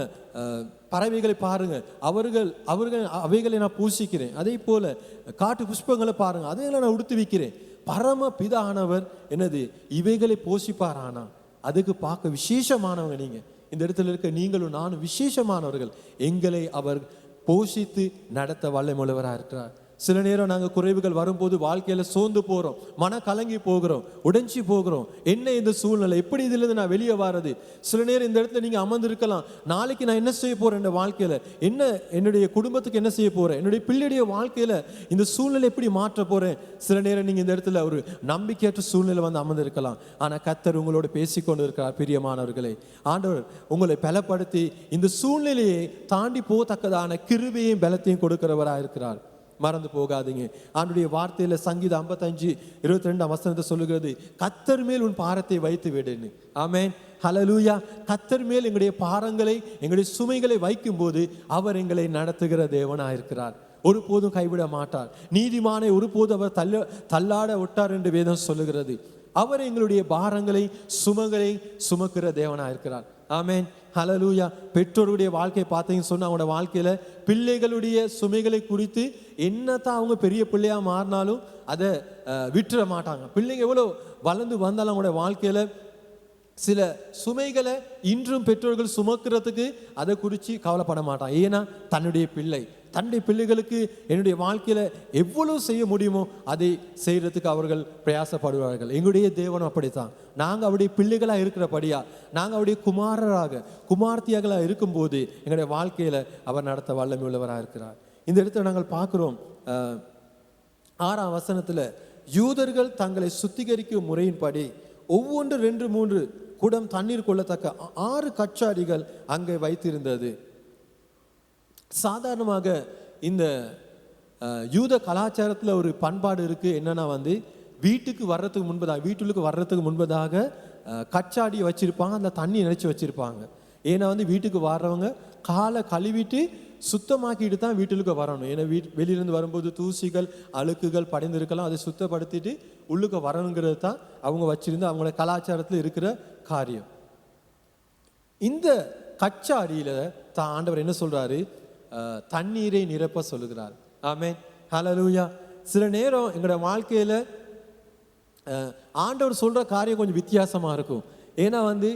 பறவைகளை பாருங்க, அவைகளை நான் பூசிக்கிறேன், அதே போல காட்டு புஷ்பங்களை பாருங்க, அதையெல்லாம் நான் உடுத்து வைக்கிறேன். பரம பிதானவர் என்னது இவைகளை போஷிப்பாரானா. அதுக்கு பார்க்க விசேஷமானவங்க நீங்கள். இந்த இடத்துல இருக்க நீங்களும் நானும் விசேஷமானவர்கள். எங்களை அவர் போஷித்து நடத்த வல்லமையுள்ளவராக இருக்கிறார். சில நேரம் நாங்கள் குறைவுகள் வரும்போது வாழ்க்கையில் சோர்ந்து போகிறோம், மன கலங்கி போகிறோம், உடைஞ்சி போகிறோம். என்ன இந்த சூழ்நிலை, எப்படி இதிலிருந்து நான் வெளியே வர்றது? சில நேரம் இந்த இடத்துல நீங்கள் அமர்ந்திருக்கலாம், நாளைக்கு நான் என்ன செய்ய போகிறேன், என் வாழ்க்கையில் என்ன, என்னுடைய குடும்பத்துக்கு என்ன செய்ய போகிறேன், என்னுடைய பிள்ளைடைய வாழ்க்கையில் இந்த சூழ்நிலை எப்படி மாற்ற போகிறேன். சில நேரம் நீங்கள் இந்த இடத்துல ஒரு நம்பிக்கையற்ற சூழ்நிலை வந்து அமர்ந்திருக்கலாம். ஆனால் கர்த்தர் உங்களோட பேசிக்கொண்டு இருக்கிறார். பிரியமானவர்களே, ஆண்டவர் உங்களை பலப்படுத்தி இந்த சூழ்நிலையை தாண்டி போகத்தக்கதான கிருபையும் பலத்தையும் கொடுக்கிறவராக இருக்கிறார். மறந்து போகாதீங்க. ஆண்டுடைய வார்த்தையில சங்கீதம் 55:22 சொல்லுகிறது, கர்த்தர் மேல் உன் பாரத்தை வைத்து விடுன்னு. ஆமென், ஹல்லேலூயா. கர்த்தர் மேல் எங்களுடைய பாரங்களை, எங்களுடைய சுமைகளை வைக்கும் போது அவர் எங்களை நடத்துகிற தேவனாக இருக்கிறார். ஒருபோதும் கைவிட மாட்டார். நீதிமானை ஒருபோதும் அவர் தள்ளாட விட்டார் என்று வேதம் சொல்லுகிறது. அவர் எங்களுடைய பாரங்களை, சுமைகளை சுமக்கிற தேவனாக இருக்கிறார். ஆமென், ஹல்லேலூயா. பெற்றோருடைய வாழ்க்கையை பார்த்தீங்கன்னு சொன்னால், அவங்களோட வாழ்க்கையில் பிள்ளைகளுடைய சுமைகளை குறித்து என்னத்தான் அவங்க பெரிய பிள்ளையா மாறினாலும் அதை விட்டுற மாட்டாங்க. பிள்ளைங்க எவ்வளோ வளர்ந்து வந்தாலும் அவங்களோட வாழ்க்கையில் சில சுமைகளை இன்றும் பெற்றோர்கள் சுமக்கிறதுக்கு அதை குறித்து கவலைப்பட மாட்டாங்க. ஏன்னா தன்னுடைய பிள்ளைகளுக்கு என்னுடைய வாழ்க்கையில் எவ்வளவு செய்ய முடியுமோ அதை செய்கிறதுக்கு அவர்கள் பிரயாசப்படுவார்கள். எங்களுடைய தேவனும் அப்படித்தான். நாங்கள் அவருடைய பிள்ளைகளாக இருக்கிறபடியா, நாங்கள் அவருடைய குமார்த்தியாகளாக இருக்கும்போது எங்களுடைய வாழ்க்கையில் அவர் நடத்த வல்லமை உள்ளவராக இருக்கிறார். இந்த இடத்துல நாங்கள் பார்க்குறோம் 6ஆம் வசனத்தில், யூதர்கள் தங்களை சுத்திகரிக்கும் முறையின்படி ஒவ்வொன்று 2-3 குடம் தண்ணீர் கொள்ளத்தக்க 6 கச்சாடிகள் அங்கே வைத்திருந்தது. சாதாரணமாக இந்த யூத கலாச்சாரத்தில் ஒரு பண்பாடு இருக்குது. என்னன்னா வந்து வீட்டுக்கு வர்றதுக்கு முன்பதாக கச்சாடியை வச்சுருப்பாங்க, அந்த தண்ணி நினச்சி வச்சுருப்பாங்க. ஏன்னா வந்து வீட்டுக்கு வர்றவங்க காலை கழுவிட்டு சுத்தமாக்கிட்டு தான் வீட்டுக்கு வரணும். ஏன்னா வெளியிலேருந்து வரும்போது தூசிகள் அழுக்குகள் படைந்திருக்கலாம், அதை சுத்தப்படுத்திட்டு உள்ளுக்கு வரணுங்கிறது தான் அவங்க வச்சிருந்து அவங்களோட கலாச்சாரத்தில் இருக்கிற காரியம். இந்த கச்சாடியில் தான் ஆண்டவர் என்ன சொல்கிறாரு, தண்ணீரை நிரப்ப சொல்லுகிறார். ஆமென், ஹல்லேலூயா. சில நேரம் எங்களோட வாழ்க்கையில் ஆண்டவர் சொல்கிற காரியம் கொஞ்சம் வித்தியாசமாக இருக்கும். ஏன்னா வந்து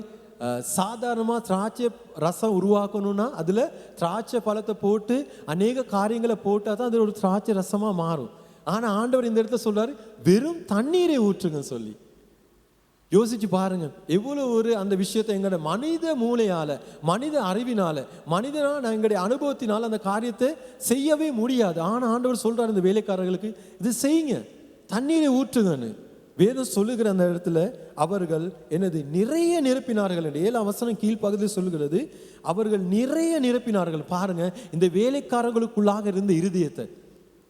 சாதாரணமாக திராட்சை ரசம் உருவாக்கணும்னா அதில் திராட்சை பழத்தை போட்டு அநேக காரியங்களை போட்டால் தான் அது ஒரு திராட்சை ரசமாக மாறும். ஆனால் ஆண்டவர் இந்த இடத்துல சொல்றாரு, வெறும் தண்ணீரை ஊற்றுங்கன்னு சொல்லி. யோசிச்சு பாருங்க, எவ்வளவு ஒரு அந்த விஷயத்தை எங்களோட மனித மூளையால, மனித அறிவினால, மனிதனால, எங்களுடைய அனுபவத்தினால அந்த காரியத்தை செய்யவே முடியாது. ஆனால் ஆண்டவர் சொல்றாரு இந்த வேலைக்காரர்களுக்கு, இது செய்யுங்க, தண்ணீரை ஊற்றுங்கன்னு. வேதம் சொல்லுகிற அந்த இடத்துல அவர்கள் என்னது நிறைய நிரப்பினார்கள் என்று 7ஆம் வசனம் கீழ்ப்பகுதியில் சொல்லுகிறது. அவர்கள் நிறைய நிரப்பினார்கள். பாருங்க, இந்த வேலைக்காரர்களுக்குள்ளாக இருந்த இருதயத்தை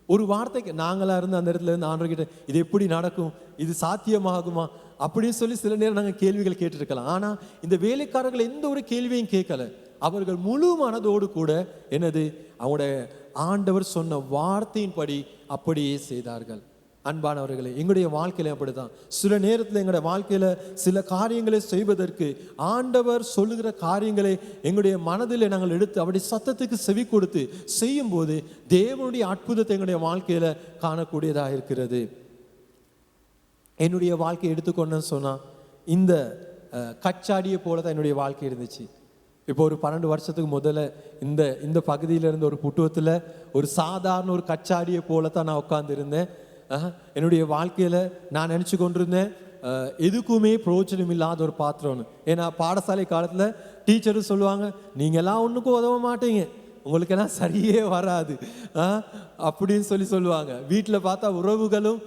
ஒரு வார்த்தைக்கு நாங்களாக இருந்து அந்த இடத்துல இருந்து ஆண்டவர்கிட்ட இது எப்படி நடக்கும், இது சாத்தியமாகுமா அப்படின்னு சொல்லி சில நேரம் நாங்கள் கேள்விகள் கேட்டிருக்கலாம். ஆனால் இந்த வேலைக்காரர்கள் எந்த ஒரு கேள்வியும் கேட்கல. அவர்கள் முழு மனதோடு கூட என்னது அவங்களுடைய ஆண்டவர் சொன்ன வார்த்தையின்படி அப்படியே செய்தார்கள். அன்பானவர்களே, எங்களுடைய வாழ்க்கையில அப்படிதான். சில நேரத்தில் எங்களுடைய வாழ்க்கையில சில காரியங்களை செய்வதற்கு ஆண்டவர் சொல்லுகிற காரியங்களை எங்களுடைய மனதில் நாங்கள் எடுத்து அவருடைய சத்தத்துக்கு செவி கொடுத்து செய்யும் போது தேவனுடைய அற்புதத்தை எங்களுடைய வாழ்க்கையில காணக்கூடியதாக இருக்கிறது. என்னுடைய வாழ்க்கையை எடுத்துக்கொண்டேன்னு சொன்னா, இந்த கச்சாடியை போல தான் என்னுடைய வாழ்க்கை இருந்துச்சு. இப்போ ஒரு 12 வருஷத்துக்கு முதல்ல இந்த பகுதியில இருந்த ஒரு புட்டுவத்தில் ஒரு சாதாரண ஒரு கச்சாடியை போல தான் நான் உட்கார்ந்து இருந்தேன். என்னுடைய வாழ்க்கையில் நான் நினச்சி கொண்டிருந்தேன் எதுக்குமே பிரயோஜனம் இல்லாத ஒரு பாத்திரம்னு. ஏன்னா பாடசாலை காலத்தில் டீச்சரும் சொல்லுவாங்க, நீங்கள்லாம் ஒன்றுக்கும் உதவ மாட்டீங்க, உங்களுக்கெல்லாம் சரியே வராது அப்படின்னு சொல்லுவாங்க. வீட்டில் பார்த்தா உறவுகளும்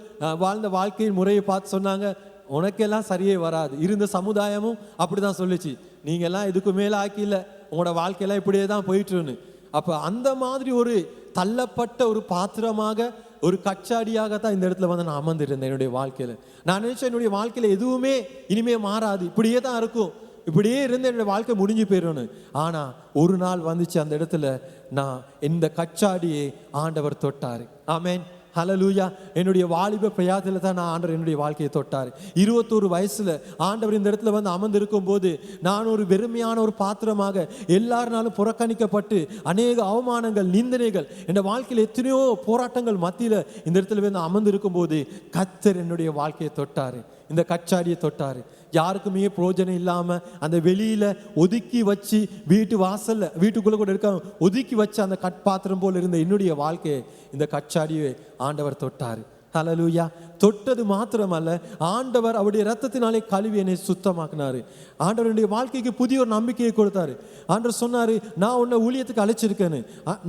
வாழ்ந்த வாழ்க்கையின் முறையை பார்த்து சொன்னாங்க, உனக்கெல்லாம் சரியே வராது. இருந்த சமுதாயமும் அப்படி தான் சொல்லிச்சு, நீங்கள்லாம் இதுக்கு மேலே ஆக்கில்ல, உங்களோட வாழ்க்கையெல்லாம் இப்படியே தான் போயிட்டுருன்னு. அப்போ அந்த மாதிரி ஒரு தள்ளப்பட்ட ஒரு பாத்திரமாக, ஒரு கச்சாடியாகத்தான் இந்த இடத்துல வந்து நான் அமர்ந்திருந்தேன் என்னுடைய வாழ்க்கையில். நான் நினைச்சேன் என்னுடைய வாழ்க்கையில் எதுவுமே இனிமே மாறாது, இப்படியே தான் இருக்கும், இப்படியே இருந்து என்னுடைய வாழ்க்கை முடிஞ்சு போயிடும்னு. ஆனால் ஒரு நாள் வந்துச்சு, அந்த இடத்துல நான் இந்த கச்சாடியை ஆண்டவர் தொட்டார். ஆமென், ஹல்லேலூயா. என்னுடைய வாலிப பிரயாசத்தில் தான் நான் ஆண்டவர் என்னுடைய வாழ்க்கையை தொட்டார். 21 வயசுல ஆண்டவர் இந்த இடத்துல வந்து அமர்ந்திருக்கும் போது நான் ஒரு வெறுமையான ஒரு பாத்திரமாக எல்லாருனாலும் புறக்கணிக்கப்பட்டு அநேக அவமானங்கள், நிந்தனைகள், என் வாழ்க்கையில் எத்தனையோ போராட்டங்கள் மத்தியில் இந்த இடத்துல வந்து அமர்ந்திருக்கும் போது கர்த்தர் என்னுடைய வாழ்க்கையை தொட்டார். இந்த கச்சாடியை தொட்டாரு. யாருக்குமே பிரயோஜனம் இல்லாமல் அந்த வெளியில் ஒதுக்கி வச்சு வீட்டு வாசலில் வீட்டுக்குள்ளே கூட இருக்க ஒதுக்கி வச்சு அந்த பாத்திரம் போல் இருந்த என்னுடைய வாழ்க்கையை இந்த கச்சாடியை ஆண்டவர் தொட்டார். ஹல்லேலூயா. தொட்டது மாத்திரமல்ல, ஆண்டவர் அவருடைய இரத்தத்தினாலே கழுவி என்னை சுத்தமாக்கினாரு. ஆண்டவருடைய வாழ்க்கைக்கு புதிய ஒரு நம்பிக்கையை கொடுத்தாரு. ஆண்டவர் சொன்னார், நான் உன்னை ஊழியத்துக்கு அழைச்சிருக்கேன்னு.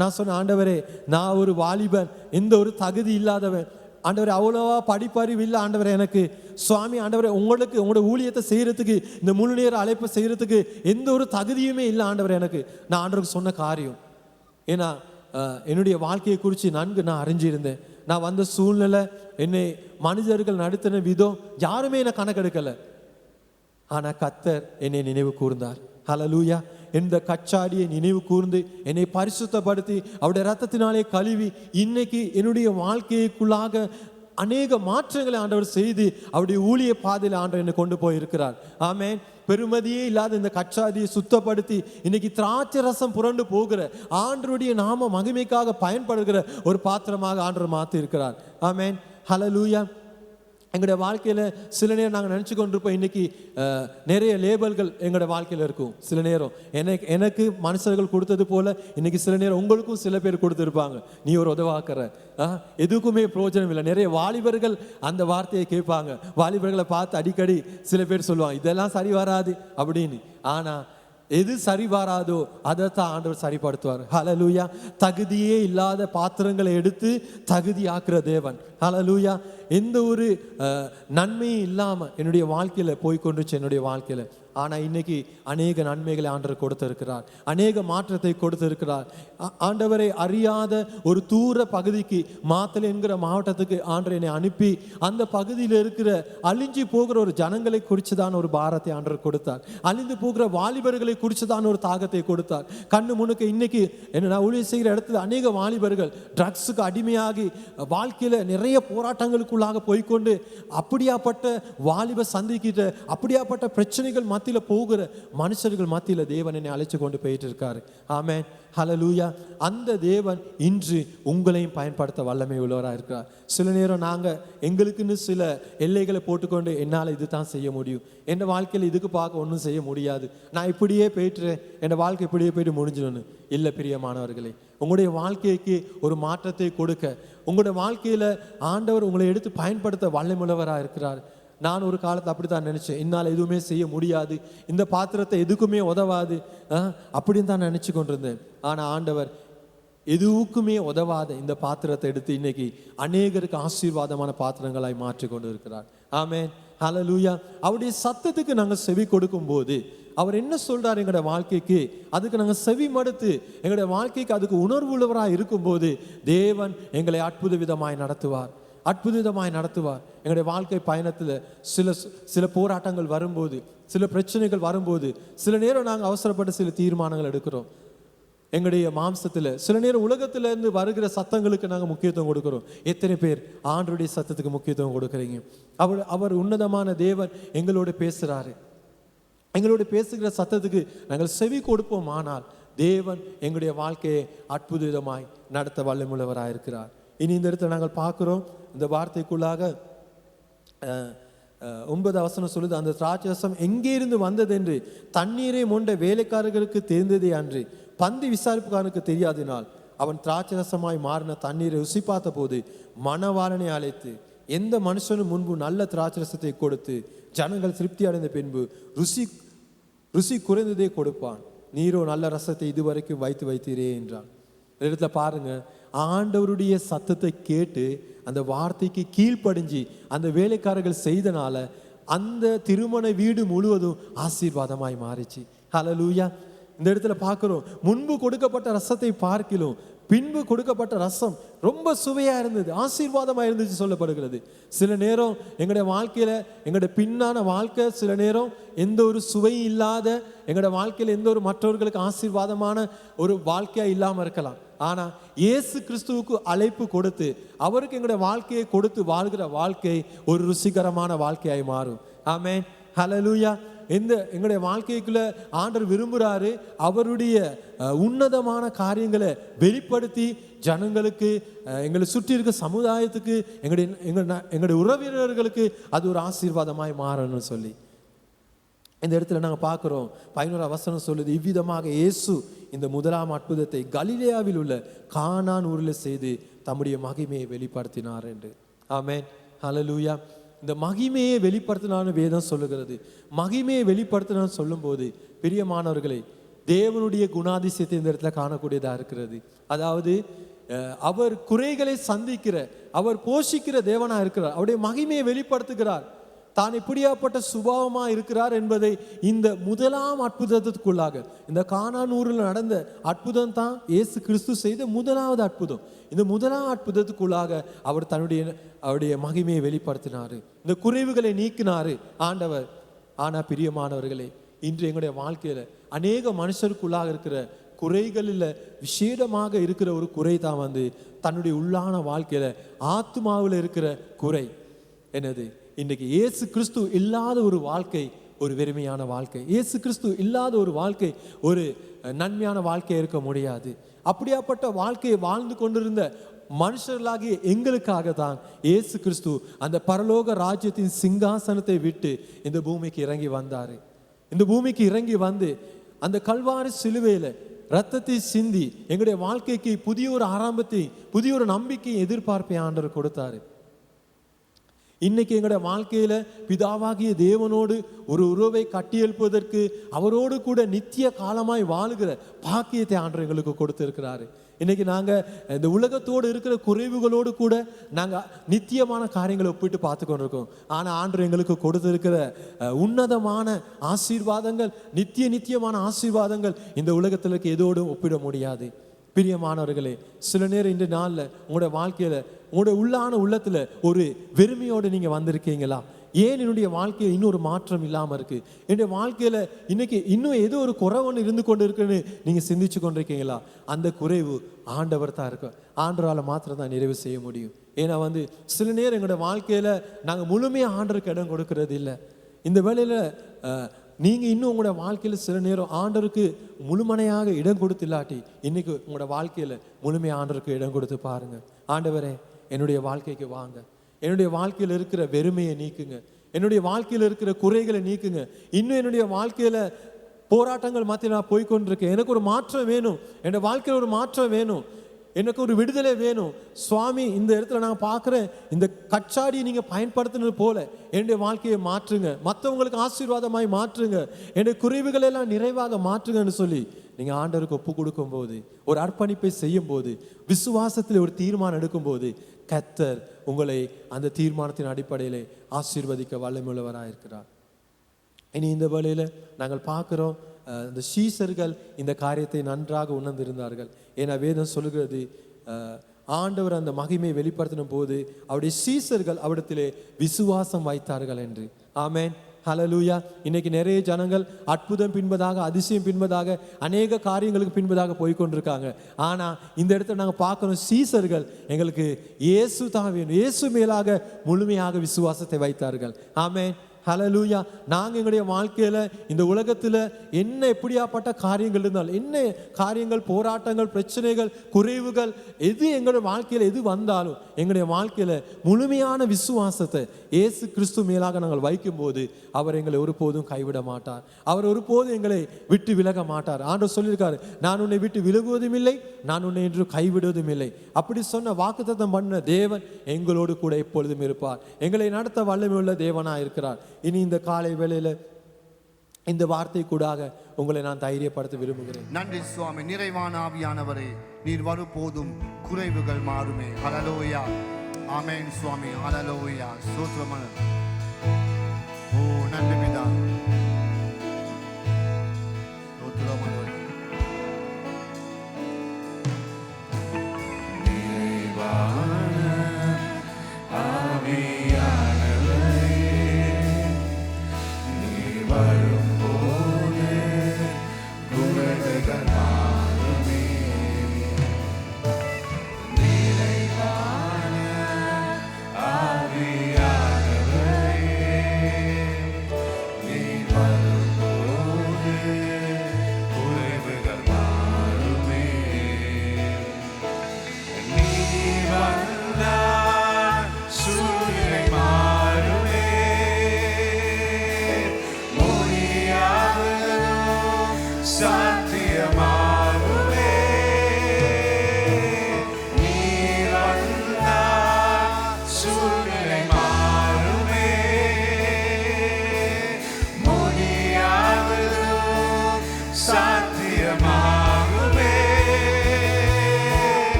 நான் சொன்னேன், ஆண்டவரே நான் ஒரு வாலிபன், எந்த ஒரு தகுதி இல்லாதவன் ஆண்டவரே, அவ்வளோவா படிப்பறிவு இல்லை ஆண்டவரே எனக்கு. சுவாமி ஆண்டவரே, உங்களுக்கு உங்களோட ஊழியத்தை செய்கிறதுக்கு, இந்த முழு நேர அழைப்பை செய்கிறதுக்கு எந்த ஒரு தகுதியுமே இல்லை ஆண்டவரே எனக்கு. நான் ஆண்டவருக்கு சொன்ன காரியம், ஏன்னா என்னுடைய வாழ்க்கையை குறித்து நன்கு நான் அறிஞ்சிருந்தேன். நான் வந்த சூழ்நிலை, என்னை மனிதர்கள் நடத்தின விதம் யாருமே என்னை கணக்கெடுக்கலை. ஆனால் கர்த்தர் என்னை நினைவு கூர்ந்தார். ஹல்லேலூயா. இந்த கச்சாடியை நினைவு கூர்ந்து என்னை பரிசுத்தப்படுத்தி அவருடைய இரத்தத்தினாலே கழுவி இன்னைக்கு என்னுடைய வாழ்க்கைக்குள்ளாக அநேக மாற்றங்களை ஆண்டவர் செய்து அவருடைய ஊழிய பாதையில் ஆண்டவர் என்னை கொண்டு போயிருக்கிறார். ஆமென். பெருமதியே இல்லாத இந்த கச்சாடியை சுத்தப்படுத்தி இன்னைக்கு திராட்சை ரசம் புரண்டு போகிற ஆண்டவருடைய நாம மகிமைக்காக பயன்படுகிற ஒரு பாத்திரமாக ஆண்டவர் மாற்றி இருக்கிறார். ஆமென். ஹல்லேலூயா. எங்களுடைய வாழ்க்கையில் சில நேரம் நாங்கள் நினச்சி கொண்டிருப்போம், இன்னைக்கு நிறைய லேபல்கள் எங்களுடைய வாழ்க்கையில் இருக்கும். சில நேரம் எனக்கு மனுஷர்கள் கொடுத்தது போல இன்னைக்கு சில நேரம் உங்களுக்கும் சில பேர் கொடுத்துருப்பாங்க, நீ ஒரு உதவாக்குற, எதுக்குமே பிரயோஜனம் இல்லை. நிறைய வாலிபர்கள் அந்த வார்த்தையை கேட்பாங்க. வாலிபர்களை பார்த்து அடிக்கடி சில பேர் சொல்லுவாங்க, இதெல்லாம் சரி வராது அப்படின்னு. ஆனால் எது சரி வராதோ அதைத்தான் ஆண்டவர் சரிப்படுத்துவார். ஹல்லேலூயா. தகுதியே இல்லாத பாத்திரங்களை எடுத்து தகுதி ஆக்குற தேவன். ஹல்லேலூயா. எந்த ஒரு நன்மையும் இல்லாமல் என்னுடைய வாழ்க்கையில் போய்கொண்டுச்சு என்னுடைய வாழ்க்கையில். ஆனால் இன்னைக்கு அநேக நன்மைகளை ஆண்டவர் கொடுத்திருக்கிறார், அநேக மாற்றத்தை கொடுத்திருக்கிறார். ஆண்டவரை அறியாத ஒரு தூர பகுதிக்கு, மாத்தளை என்கிற மாவட்டத்துக்கு ஆண்டவர் என்னை அனுப்பி அந்த பகுதியில் இருக்கிற அழிஞ்சு போகிற ஒரு ஜனங்களை குறித்துதான் ஒரு பாரத்தை ஆண்டவர் கொடுத்தார். அழிந்து போகிற வாலிபர்களை குறித்துதான் ஒரு தாகத்தை கொடுத்தார். கண்ணு முன்னுக்கு இன்னைக்கு என்ன நான் ஊழியர் செய்கிற இடத்துல அநேக வாலிபர்கள் ட்ரக்ஸுக்கு அடிமையாகி வாழ்க்கையில் நிறைய போராட்டங்களுக்குள்ளாக போய்கொண்டு அப்படியாப்பட்ட வாலிப சந்திக்கிட்ட அப்படியாப்பட்ட பிரச்சனைகள் மத்தியில் போகிற மனுஷர்கள் மத்தியில் தேவன் என்னை அழைச்சு கொண்டு போயிட்டு இருக்காரு. ஆமென். ஹல்லேலூயா. அந்த தேவன் இன்று உங்களையும் பயன்படுத்த வல்லமை உள்ளவராக இருக்கிறார். சில நேரம் நாங்கள் எங்களுக்குன்னு சில எல்லைகளை போட்டுக்கொண்டு என்னால் இது தான் செய்ய முடியும், என் வாழ்க்கையில் இதுக்கு பார்க்க ஒன்றும் செய்ய முடியாது, நான் இப்படியே போயிட்டுறேன், என் வாழ்க்கை இப்படியே போயிட்டு முடிஞ்சிடணும். இல்லை பிரியமானவர்களே, உங்களுடைய வாழ்க்கைக்கு ஒரு மாற்றத்தை கொடுக்க, உங்களுடைய வாழ்க்கையில் ஆண்டவர் உங்களை எடுத்து பயன்படுத்த வல்லமையுள்ளவராக இருக்கிறார். நான் ஒரு காலத்தை அப்படி தான் நினச்சேன், என்னால் எதுவுமே செய்ய முடியாது, இந்த பாத்திரத்தை எதுக்குமே உதவாது அப்படின்னு தான் நினச்சி கொண்டிருந்தேன். ஆனால் ஆண்டவர் எதுவுக்குமே உதவாத இந்த பாத்திரத்தை எடுத்து இன்னைக்கு அநேகருக்கு ஆசீர்வாதமான பாத்திரங்களாய் மாற்றி கொண்டு இருக்கிறார். ஆமென். ஹல்லேலூயா. அவருடைய சத்தத்துக்கு நாங்கள் செவி கொடுக்கும் போது அவர் என்ன சொல்றார் எங்களுடைய வாழ்க்கைக்கு, அதுக்கு நாங்கள் செவி மடுத்து எங்களுடைய வாழ்க்கைக்கு அதுக்கு உணர்வு உள்ளவராக இருக்கும்போது தேவன் எங்களை அற்புத விதமாய் நடத்துவார், அற்புதமாய் நடத்துவார். எங்களுடைய வாழ்க்கை பயணத்தில் சில போராட்டங்கள் வரும்போது, சில பிரச்சனைகள் வரும்போது, சில நேரம் நாங்கள் அவசரப்பட்டு சில தீர்மானங்கள் எடுக்கிறோம். எங்களுடைய மாம்சத்தில் சில நேரம் உலகத்திலேருந்து வருகிற சத்தங்களுக்கு நாங்கள் முக்கியத்துவம் கொடுக்கிறோம். எத்தனை பேர் ஆண்டவருடைய சத்தத்துக்கு முக்கியத்துவம் கொடுக்குறீங்க? அவர் உன்னதமான தேவன் எங்களோடு பேசுகிறாரு. எங்களோடு பேசுகிற சத்தத்துக்கு நாங்கள் செவி கொடுப்போம். ஆனால் தேவன் எங்களுடைய வாழ்க்கையை அற்புதமாய் நடத்த வல்லமுள்ளவராக இருக்கிறார். இனி இந்த இடத்துல நாங்கள் பார்க்குறோம், இந்த வார்த்தைக்குள்ளாக 9 வசனம் சொல்லுது, அந்த திராட்சரசம் எங்கே இருந்து வந்தது என்று தண்ணீரை மொண்ட வேலைக்காரர்களுக்கு தெரிந்ததே அன்று பந்தி விசாரிப்புக்காரனுக்கு தெரியாதினால் அவன் திராட்சரசமாய் மாறின தண்ணீரை ருசி பார்த்த போது மணவாளனை அழைத்து எந்த மனுஷனும் முன்பு நல்ல திராட்சரசத்தை கொடுத்து ஜனங்கள் திருப்தி அடைந்த பின்பு ருசி குறைந்ததே கொடுப்பான், நீரோ நல்ல ரசத்தை இதுவரைக்கும் வைத்தீரே என்றான். இடத்துல பாருங்க, ஆண்டவருடைய சத்தத்தை கேட்டு அந்த வார்த்தைக்கு கீழ்ப்படிஞ்சு அந்த வேலைக்காரர்கள் செய்தனால அந்த திருமண வீடு முழுவதும் ஆசீர்வாதமாய் மாறிச்சு. ஹல்லேலூயா. இந்த இடத்துல பார்க்கிறோம், முன்பு கொடுக்கப்பட்ட ரசத்தை பார்க்கிலும் பின்பு கொடுக்கப்பட்ட ரசம் ரொம்ப சுவையா இருந்தது, ஆசீர்வாதமா இருந்துச்சு சொல்லப்படுகிறது. சில நேரம் எங்களுடைய வாழ்க்கையில எங்களுடைய பின்னான வாழ்க்கை சில நேரம் எந்த ஒரு சுவையும் இல்லாத, எங்களுடைய வாழ்க்கையில எந்த ஒரு மற்றவர்களுக்கு ஆசீர்வாதமான ஒரு வாழ்க்கையா இல்லாம இருக்கலாம். ஆனா இயேசு கிறிஸ்துவுக்கு அழைப்பு கொடுத்து அவருக்கு எங்களுடைய வாழ்க்கையை கொடுத்து வாழ்கிற வாழ்க்கை ஒரு ருசிகரமான வாழ்க்கையாய் மாறும். ஆமென். ஹல்லேலூயா. எங்களுடைய வாழ்க்கைக்குள்ள ஆண்டவர் விரும்புகிறாரு அவருடைய உன்னதமான காரியங்களை வெளிப்படுத்தி ஜனங்களுக்கு, எங்களை சுற்றி இருக்க சமுதாயத்துக்கு, எங்களுடைய உறவினர்களுக்கு அது ஒரு ஆசீர்வாதமாய் மாறணும்னு சொல்லி இந்த இடத்துல நாங்கள் பார்க்குறோம். 11ஆம் வசனம் சொல்லுது, இவ்விதமாக இயேசு இந்த முதலாம் அற்புதத்தை கலிலேயாவில் உள்ள கானான் ஊரில் செய்து தம்முடைய மகிமையை வெளிப்படுத்தினார் என்று. ஆமென், ஹல்லேலூயா. இந்த மகிமையை வெளிப்படுத்தினான்னு வேதம் சொல்லுகிறது. மகிமையை வெளிப்படுத்தினான்னு சொல்லும்போது பிரியமானவர்களே, தேவனுடைய குணாதிசயத்தை இந்த இடத்துல காணக்கூடியதாக இருக்கிறது. அதாவது அவர் குறைகளை சந்திக்கிற, அவர் போஷிக்கிற தேவனாக இருக்கிறார். அவருடைய மகிமையை வெளிப்படுத்துகிறார். தான் இப்படியாப்பட்ட சுபாவமா இருக்கிறார் என்பதை இந்த முதலாம் அற்புதத்துக்குள்ளாக, இந்த கானான் ஊரில் நடந்த அற்புதம் தான் இயேசு கிறிஸ்து செய்த முதலாவது அற்புதம். இந்த முதலாம் அற்புதத்துக்குள்ளாக அவர் அவருடைய மகிமையை வெளிப்படுத்தினாரு, இந்த குறைவுகளை நீக்கினாரு ஆண்டவர். ஆனா பிரியமானவர்களே, இன்று எங்களுடைய வாழ்க்கையில அநேக மனுஷருக்குள்ளாக இருக்கிற குறைகளில் விசேடமாக இருக்கிற ஒரு குறை தான் தன்னுடைய உள்ளான வாழ்க்கையில ஆத்மாவில் இருக்கிற குறை. என்னது? இன்னைக்கு இயேசு கிறிஸ்து இல்லாத ஒரு வாழ்க்கை ஒரு வெறுமையான வாழ்க்கை. இயேசு கிறிஸ்து இல்லாத ஒரு வாழ்க்கை ஒரு நன்மையான வாழ்க்கையாக இருக்க முடியாது. அப்படியாப்பட்ட வாழ்க்கையை வாழ்ந்து கொண்டிருந்த மனுஷர்களாகிய எங்களுக்காக தான் இயேசு கிறிஸ்து அந்த பரலோக ராஜ்யத்தின் சிங்காசனத்தை விட்டு இந்த பூமிக்கு இறங்கி வந்தார். இந்த பூமிக்கு இறங்கி வந்து அந்த கல்வாரி சிலுவையில் ரத்தத்தை சிந்தி எங்களுடைய வாழ்க்கைக்கு புதிய ஒரு ஆரம்பத்தை, புதிய ஒரு நம்பிக்கை, எதிர்பார்ப்பை ஆண்டவர் கொடுத்தாரு. இன்னைக்கு எங்களுடைய வாழ்க்கையில பிதாவாகிய தேவனோடு ஒரு உறவை கட்டியெழுப்பதற்கு, அவரோடு கூட நித்திய காலமாய் வாழுகிற பாக்கியத்தை ஆண்டவர் எங்களுக்கு கொடுத்திருக்கிறாரு. இன்னைக்கு நாங்கள் இந்த உலகத்தோடு இருக்கிற குறைவுகளோடு கூட நாங்கள் நித்தியமான காரியங்களை ஒப்பிட்டு பார்த்து கொண்டிருக்கோம். ஆனால் ஆண்டவர் எங்களுக்கு கொடுத்திருக்கிற உன்னதமான ஆசீர்வாதங்கள், நித்தியமான ஆசீர்வாதங்கள் இந்த உலகத்தில் இருக்க எதோடும் ஒப்பிட முடியாது. பிரியமானவர்களே, சில நேரம் இந்த நாளில் உங்களுடைய வாழ்க்கையில், உங்களுடைய உள்ளத்தில் ஒரு வெறுமையோடு நீங்கள் வந்திருக்கீங்களா? ஏன் என்னுடைய வாழ்க்கையில் இன்னொரு மாற்றம் இல்லாமல் இருக்குது? என்னுடைய வாழ்க்கையில் இன்னைக்கு இன்னும் ஏதோ ஒரு குறைவொன்று இருந்து கொண்டு இருக்குன்னு நீங்கள் சிந்திச்சு கொண்டிருக்கீங்களா? அந்த குறைவு ஆண்டவர் தான் இருக்கும். ஆண்டவரால் மாத்திரம் தான் நிறைவு செய்ய முடியும். ஏன்னா சில நேரம் எங்களுடைய வாழ்க்கையில் நாங்கள் முழுமையாக ஆண்டவருக்கு இடம் கொடுக்கறது இல்லை. இந்த வேளையில் நீங்கள் இன்னும் உங்களோட வாழ்க்கையில் சில நேரம் ஆண்டவருக்கு முழுமனையாக இடம் கொடுத்து இல்லாட்டி, இன்னைக்கு உங்களோட வாழ்க்கையில் முழுமையாக ஆண்டவருக்கு இடம் கொடுத்து பாருங்கள். ஆண்டவரே, என்னுடைய வாழ்க்கைக்கு வாங்க, என்னுடைய வாழ்க்கையில் இருக்கிற வெறுமையை நீக்குங்க, என்னுடைய வாழ்க்கையில் இருக்கிற குறைகளை நீக்குங்க. இன்னும் என்னுடைய வாழ்க்கையில் போராட்டங்கள் மாற்றி நான் போய்கொண்டிருக்கேன். எனக்கு ஒரு மாற்றம் வேணும், என்னோட வாழ்க்கையில் ஒரு மாற்றம் வேணும், எனக்கு ஒரு விடுதலை வேணும். சுவாமி, இந்த இடத்துல நான் பார்க்குறேன், இந்த கச்சாடியை நீங்கள் பயன்படுத்தினது போல என்னுடைய வாழ்க்கையை மாற்றுங்க, மற்றவங்களுக்கு ஆசீர்வாதமாய் மாற்றுங்க, என்னுடைய குறைவுகளெல்லாம் நிறைவாக மாற்றுங்கன்னு சொல்லி நீங்கள் ஆண்டவருக்கு ஒப்பு கொடுக்கும்போது, ஒரு அர்ப்பணிப்பை செய்யும் போது, விசுவாசத்தில் ஒரு தீர்மானம் எடுக்கும்போது, கர்த்தர் உங்களை அந்த தீர்மானத்தின் அடிப்படையில் ஆசீர்வதிக்க வல்லமையுள்ளவராக இருக்கிறார். இனி இந்த வேளையில் நாங்கள் பார்க்குறோம், இந்த சீசர்கள் இந்த காரியத்தை நன்றாக உணர்ந்திருந்தார்கள். ஏன்னா வேதம் சொல்லுகிறது, ஆண்டவர் அந்த மகிமையை வெளிப்படுத்தின போது அவருடைய சீசர்கள் அவரிடத்திலே விசுவாசம் வைத்தார்கள் என்று. ஆமென், ஹல்லேலூயா. இன்னைக்கு நிறைய ஜனங்கள் அற்புதம் பின்பதாக, அதிசயம் பின்பதாக, அநேக காரியங்களுக்கு பின்பதாக போய்கொண்டிருக்காங்க. ஆனால் இந்த இடத்துல நாங்கள் பார்க்கணும், சீசர்கள் எங்களுக்கு இயேசு தான் வேணும், இயேசு மேலாக முழுமையாக விசுவாசத்தை வைத்தார்கள். ஆமென், ஹல்லேலூயா. நாங்கள் எங்களுடைய வாழ்க்கையில் இந்த உலகத்தில் என்ன எப்படியாப்பட்ட காரியங்கள் இருந்தாலும், என்ன காரியங்கள், போராட்டங்கள், பிரச்சனைகள், குறைவுகள், எது எங்களுடைய வாழ்க்கையில் எது வந்தாலும், எங்களுடைய வாழ்க்கையில் முழுமையான விசுவாசத்தை இயேசு கிறிஸ்து மேலாக நாங்கள் வைக்கும்போது அவர் எங்களை ஒருபோதும் கைவிட மாட்டார், அவர் ஒருபோதும் எங்களை விட்டு விலக மாட்டார். ஆண்டவர் சொல்லியிருக்காரு, நான் உன்னை விட்டு விலகுவதும் இல்லை, நான் உன்னை என்று கைவிடுவதும் இல்லை. அப்படி சொன்ன வாக்குத்தத்தம் பண்ண தேவன் எங்களோடு கூட எப்பொழுதும் இருப்பார், எங்களை நடத்த வல்லமையுள்ள தேவனாக இருக்கிறார். இனி இந்த காலை வேளையில் இந்த வார்த்தை கூடாக உங்களை நான் தைரியப்படுத்த விரும்புகிறேன். நன்றி சுவாமி. நிறைவான ஆவியானவரே, நீர் வரும்போதும் குறைவுகள் மாறுமே. ஹல்லேலூயா. ஆமென் சுவாமி. ஹல்லேலூயா. ஸ்தோத்திரம். ஓ நன்றி பிதா. ஸ்தோத்திரம்.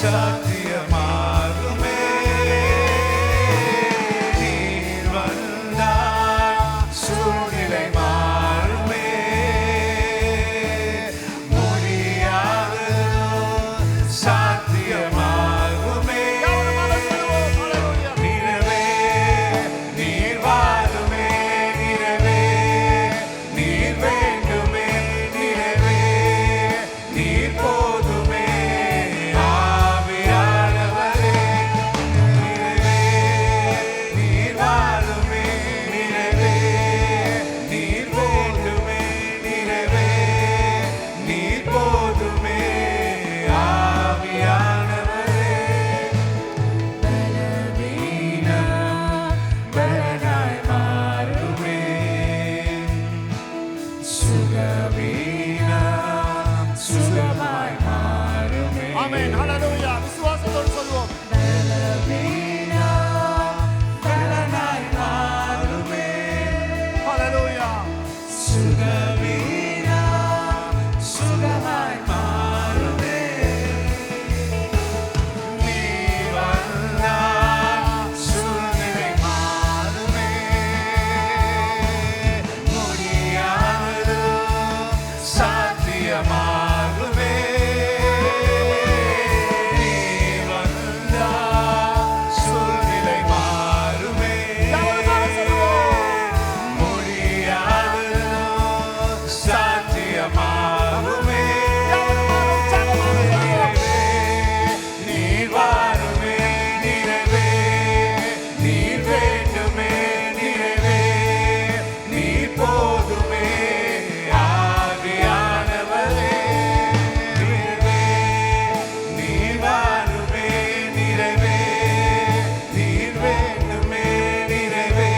சத்தியமாகுமே. நீர் வந்தால் சூழ்நிலை மாறுமே. முடியாததோ சாத்தியமாகுமே. நிறவே நீர் வாருமே. நிறவே நீர் வேண்டுமே. நிறவே நீர் போதுமே. ஆவியானவரே நிறவே நீர் வாருமே. நிறவே நீர் வேண்டுமே. நிறவே நீர் போதுமே. ஆவியானவரே பலவீனம் பலனாய் மாறுமே. சுகவீனம் சுகமாய் மாறுமே. ஆமென். ஹalleluya. விசுவாசத்தோடு சொல்வோம். பலவீனம் பலனாய் மாறுமே. ஹalleluya. சுகவீனம் சுகமாய் மாறுமே. நீர் வந்தால் சூழ்நிலை மாறுமே. முடியாததோ சாத்தியமாகுமே. நீர் வந்தால் சூழ்நிலை மாறுமே. முடியாததோ சாத்தியமாகுமே. நீர் வாருமே. நிறவே நீர் வேண்டுமே. நிறவே நீர் போதுமே. ஆவியானவரே நிறவே நீர் வாருமே. நிறவே நீர் வேண்டுமே. நிறவே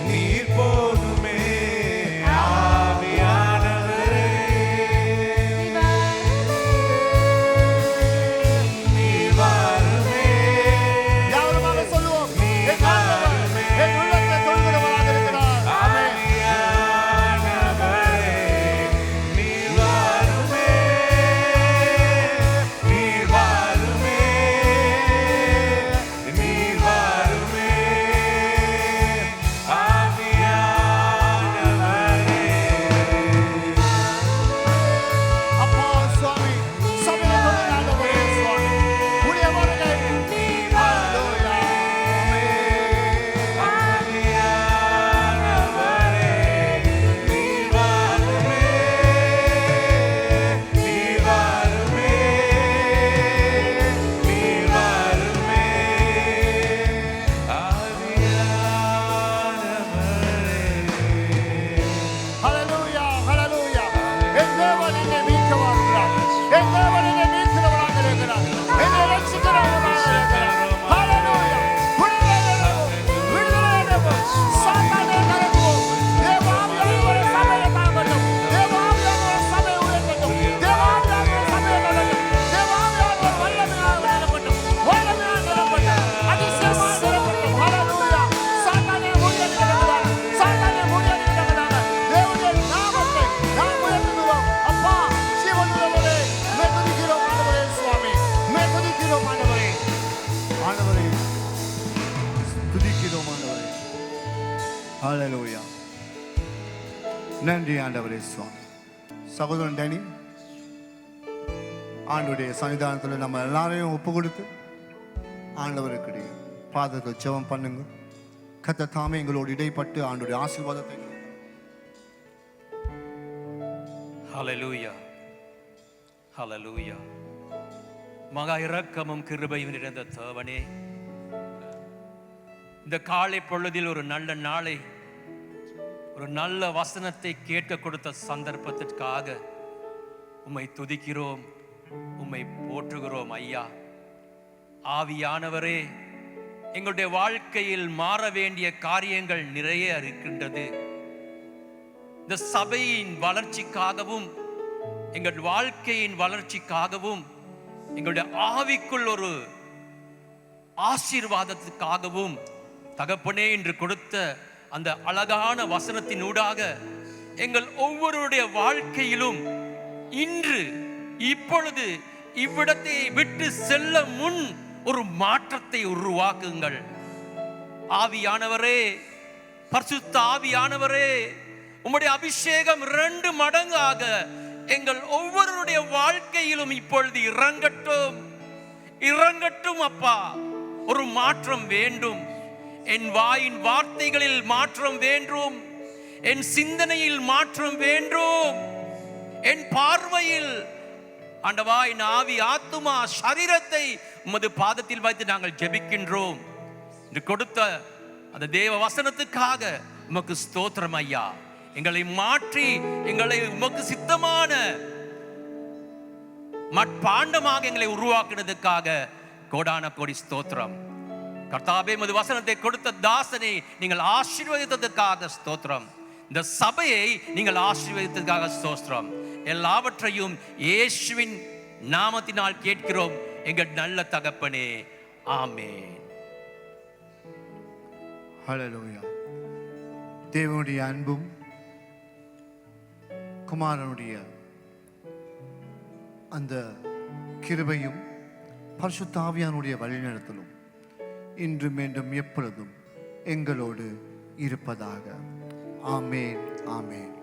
நீர் போதுமே. ஆவியானவரே நீர் வாருமே. யாவருமாக சொல்வோம். என் ஆண்டவர் என் உள்ளத்தை தொழுகிறவராக இருக்கிறார். ஆமென். ஆவியானவரே நீர் வாருமே. நீர் வாருமே. நீர் வாருமே. ஆவியானவரே அப்பா சுவாமி சபையை தொழுகிற ஆண்டவரே சுவாமி உடைய வருகை. ஹalleluya. ஆவியானவரே நீர் வாருமே. நீர் வாருமே. நீர் வாருமே. ஆவியானவரே ஹalleluya. ஹalleluya. என் தேவன் என்னை மீட்க வருகிறார். என் தேவன் என்னை மீட்கிறவராக இருக்கிறார். என்னை ரட்சிக்கிறவராக இருக்கிறார். ஹalleluya. விடுதலை அடைவோம். சாத்தானை கலக்குவோம். தேவாவியானவரே சபையை தாங்கட்டும். தேவாவியானவரே சபையை உயர்த்தட்டும். தேவாவியானவரே சபையை நடத்தும். தேவாவியானவரே வல்லமையாக நிரப்பட்டும். வல்லமையாக நிரப்பட்டும். அதிசயமாக நிரப்பட்டும். ஹalleluya. சாத்தானை முறியடிக்கிறவராக. சாத்தானை முறியடிக்கிறவராக. தேவனுடைய நாமத்தை நாம் உயர்த்துகிறோம். அப்பா ஜீவனுள்ளவரே மே துதிக்கிறோம் ஆண்டவரே சுவாமி. மே துதிக்கிறோம் ஆண்டவரே. ஆண்டவரே துதிக்கிறோம் ஆண்டவரே. ஹalleluya. நன்றி ஆண்டவரே சுவாமி. சகோதரன் டேனி ஆண்டவருடைய சன்னிதானத்தில் நம்ம எல்லாரையும் ஒப்பு கொடுத்து ஆண்டவருக்கு பாதத்தில் ஜெபம் பண்ணுங்க. கர்த்தர் தாமே எங்களோடு இடைப்பட்டு ஆண்டவருடைய ஆசீர்வாதத்தை ஹalleluya ஹalleluya. மகா இரக்கமும் கிருபையும் நிறைந்த தேவனே, இந்த காலை பொழுதில் ஒரு நல்ல நாளை, ஒரு நல்ல வசனத்தை கேட்க கொடுத்த சந்தர்ப்பத்திற்காக உம்மை துதிக்கிறோம், உம்மை போற்றுகிறோம் ஐயா. ஆவியானவரே, எங்களுடைய வாழ்க்கையில் மாற வேண்டிய காரியங்கள் நிறைய இருக்கின்றது. இந்த சபையின் வளர்ச்சிக்காகவும் எங்கள் வாழ்க்கையின் வளர்ச்சிக்காகவும் எங்களுடைய ஆவிக்குள் ஒரு ஆசீர்வாதத்துக்காகவும் தகப்பனே என்று கொடுத்த அந்த அழகான வசனத்தினூடாக எங்கள் ஒவ்வொருடைய வாழ்க்கையிலும் இன்று இப்பொழுது இவ்விடத்தை விட்டு செல்ல முன் ஒரு மாற்றத்தை உருவாக்குங்கள். ஆவியானவரே, பரிசுத்த ஆவியானவரே, உம்முடைய அபிஷேகம் 2 மடங்காக எங்கள் ஒவ்வொருடைய வாழ்க்கையிலும் இப்பொழுது இறங்கட்டும், இறங்கட்டும் அப்பா. ஒரு மாற்றம் வேண்டும். என் வாயின் வார்த்தைகளில் மாற்றம் வேண்டும், என் சிந்தனையில் மாற்றம் வேண்டும், என் பார்வையில். ஆண்டவா, என் ஆவி, ஆத்துமா, சரீரத்தை உமது பாதத்தில் வைத்து நாங்கள் ஜெபிக்கின்றோம். இன்று கொடுத்த அந்த தேவ வசனத்துக்காக உமக்கு ஸ்தோத்திரம் ஐயா. எங்களை மாற்றி எங்களை உமக்கு சித்தமான மட்பாண்டமாக எங்களை உருவாக்குனதுக்காக கோடான கோடி ஸ்தோத்திரம். கர்த்தாவே, உமது வசனத்தை கொடுத்த தாசனை நீங்கள் ஆசீர்வதித்ததுக்காக ஸ்தோத்திரம். இந்த சபையை நீங்கள் ஆசீர்வதித்ததுக்காக ஸ்தோத்திரம். எல்லாவற்றையும் இயேசுவின் நாமத்தினால் கேட்கிறோம் எங்கள் நல்ல தகப்பனே, ஆமென். ஹல்லேலூயா. தேவனுடைய அன்பும் குமாரனுடைய அந்த கிருபையும் பரிசுத்த ஆவியானுடைய வழிநடத்தலும் இன்று மீண்டும் எப்பொழுதும் எங்களோடு இருப்பதாக. ஆமென், ஆமென்.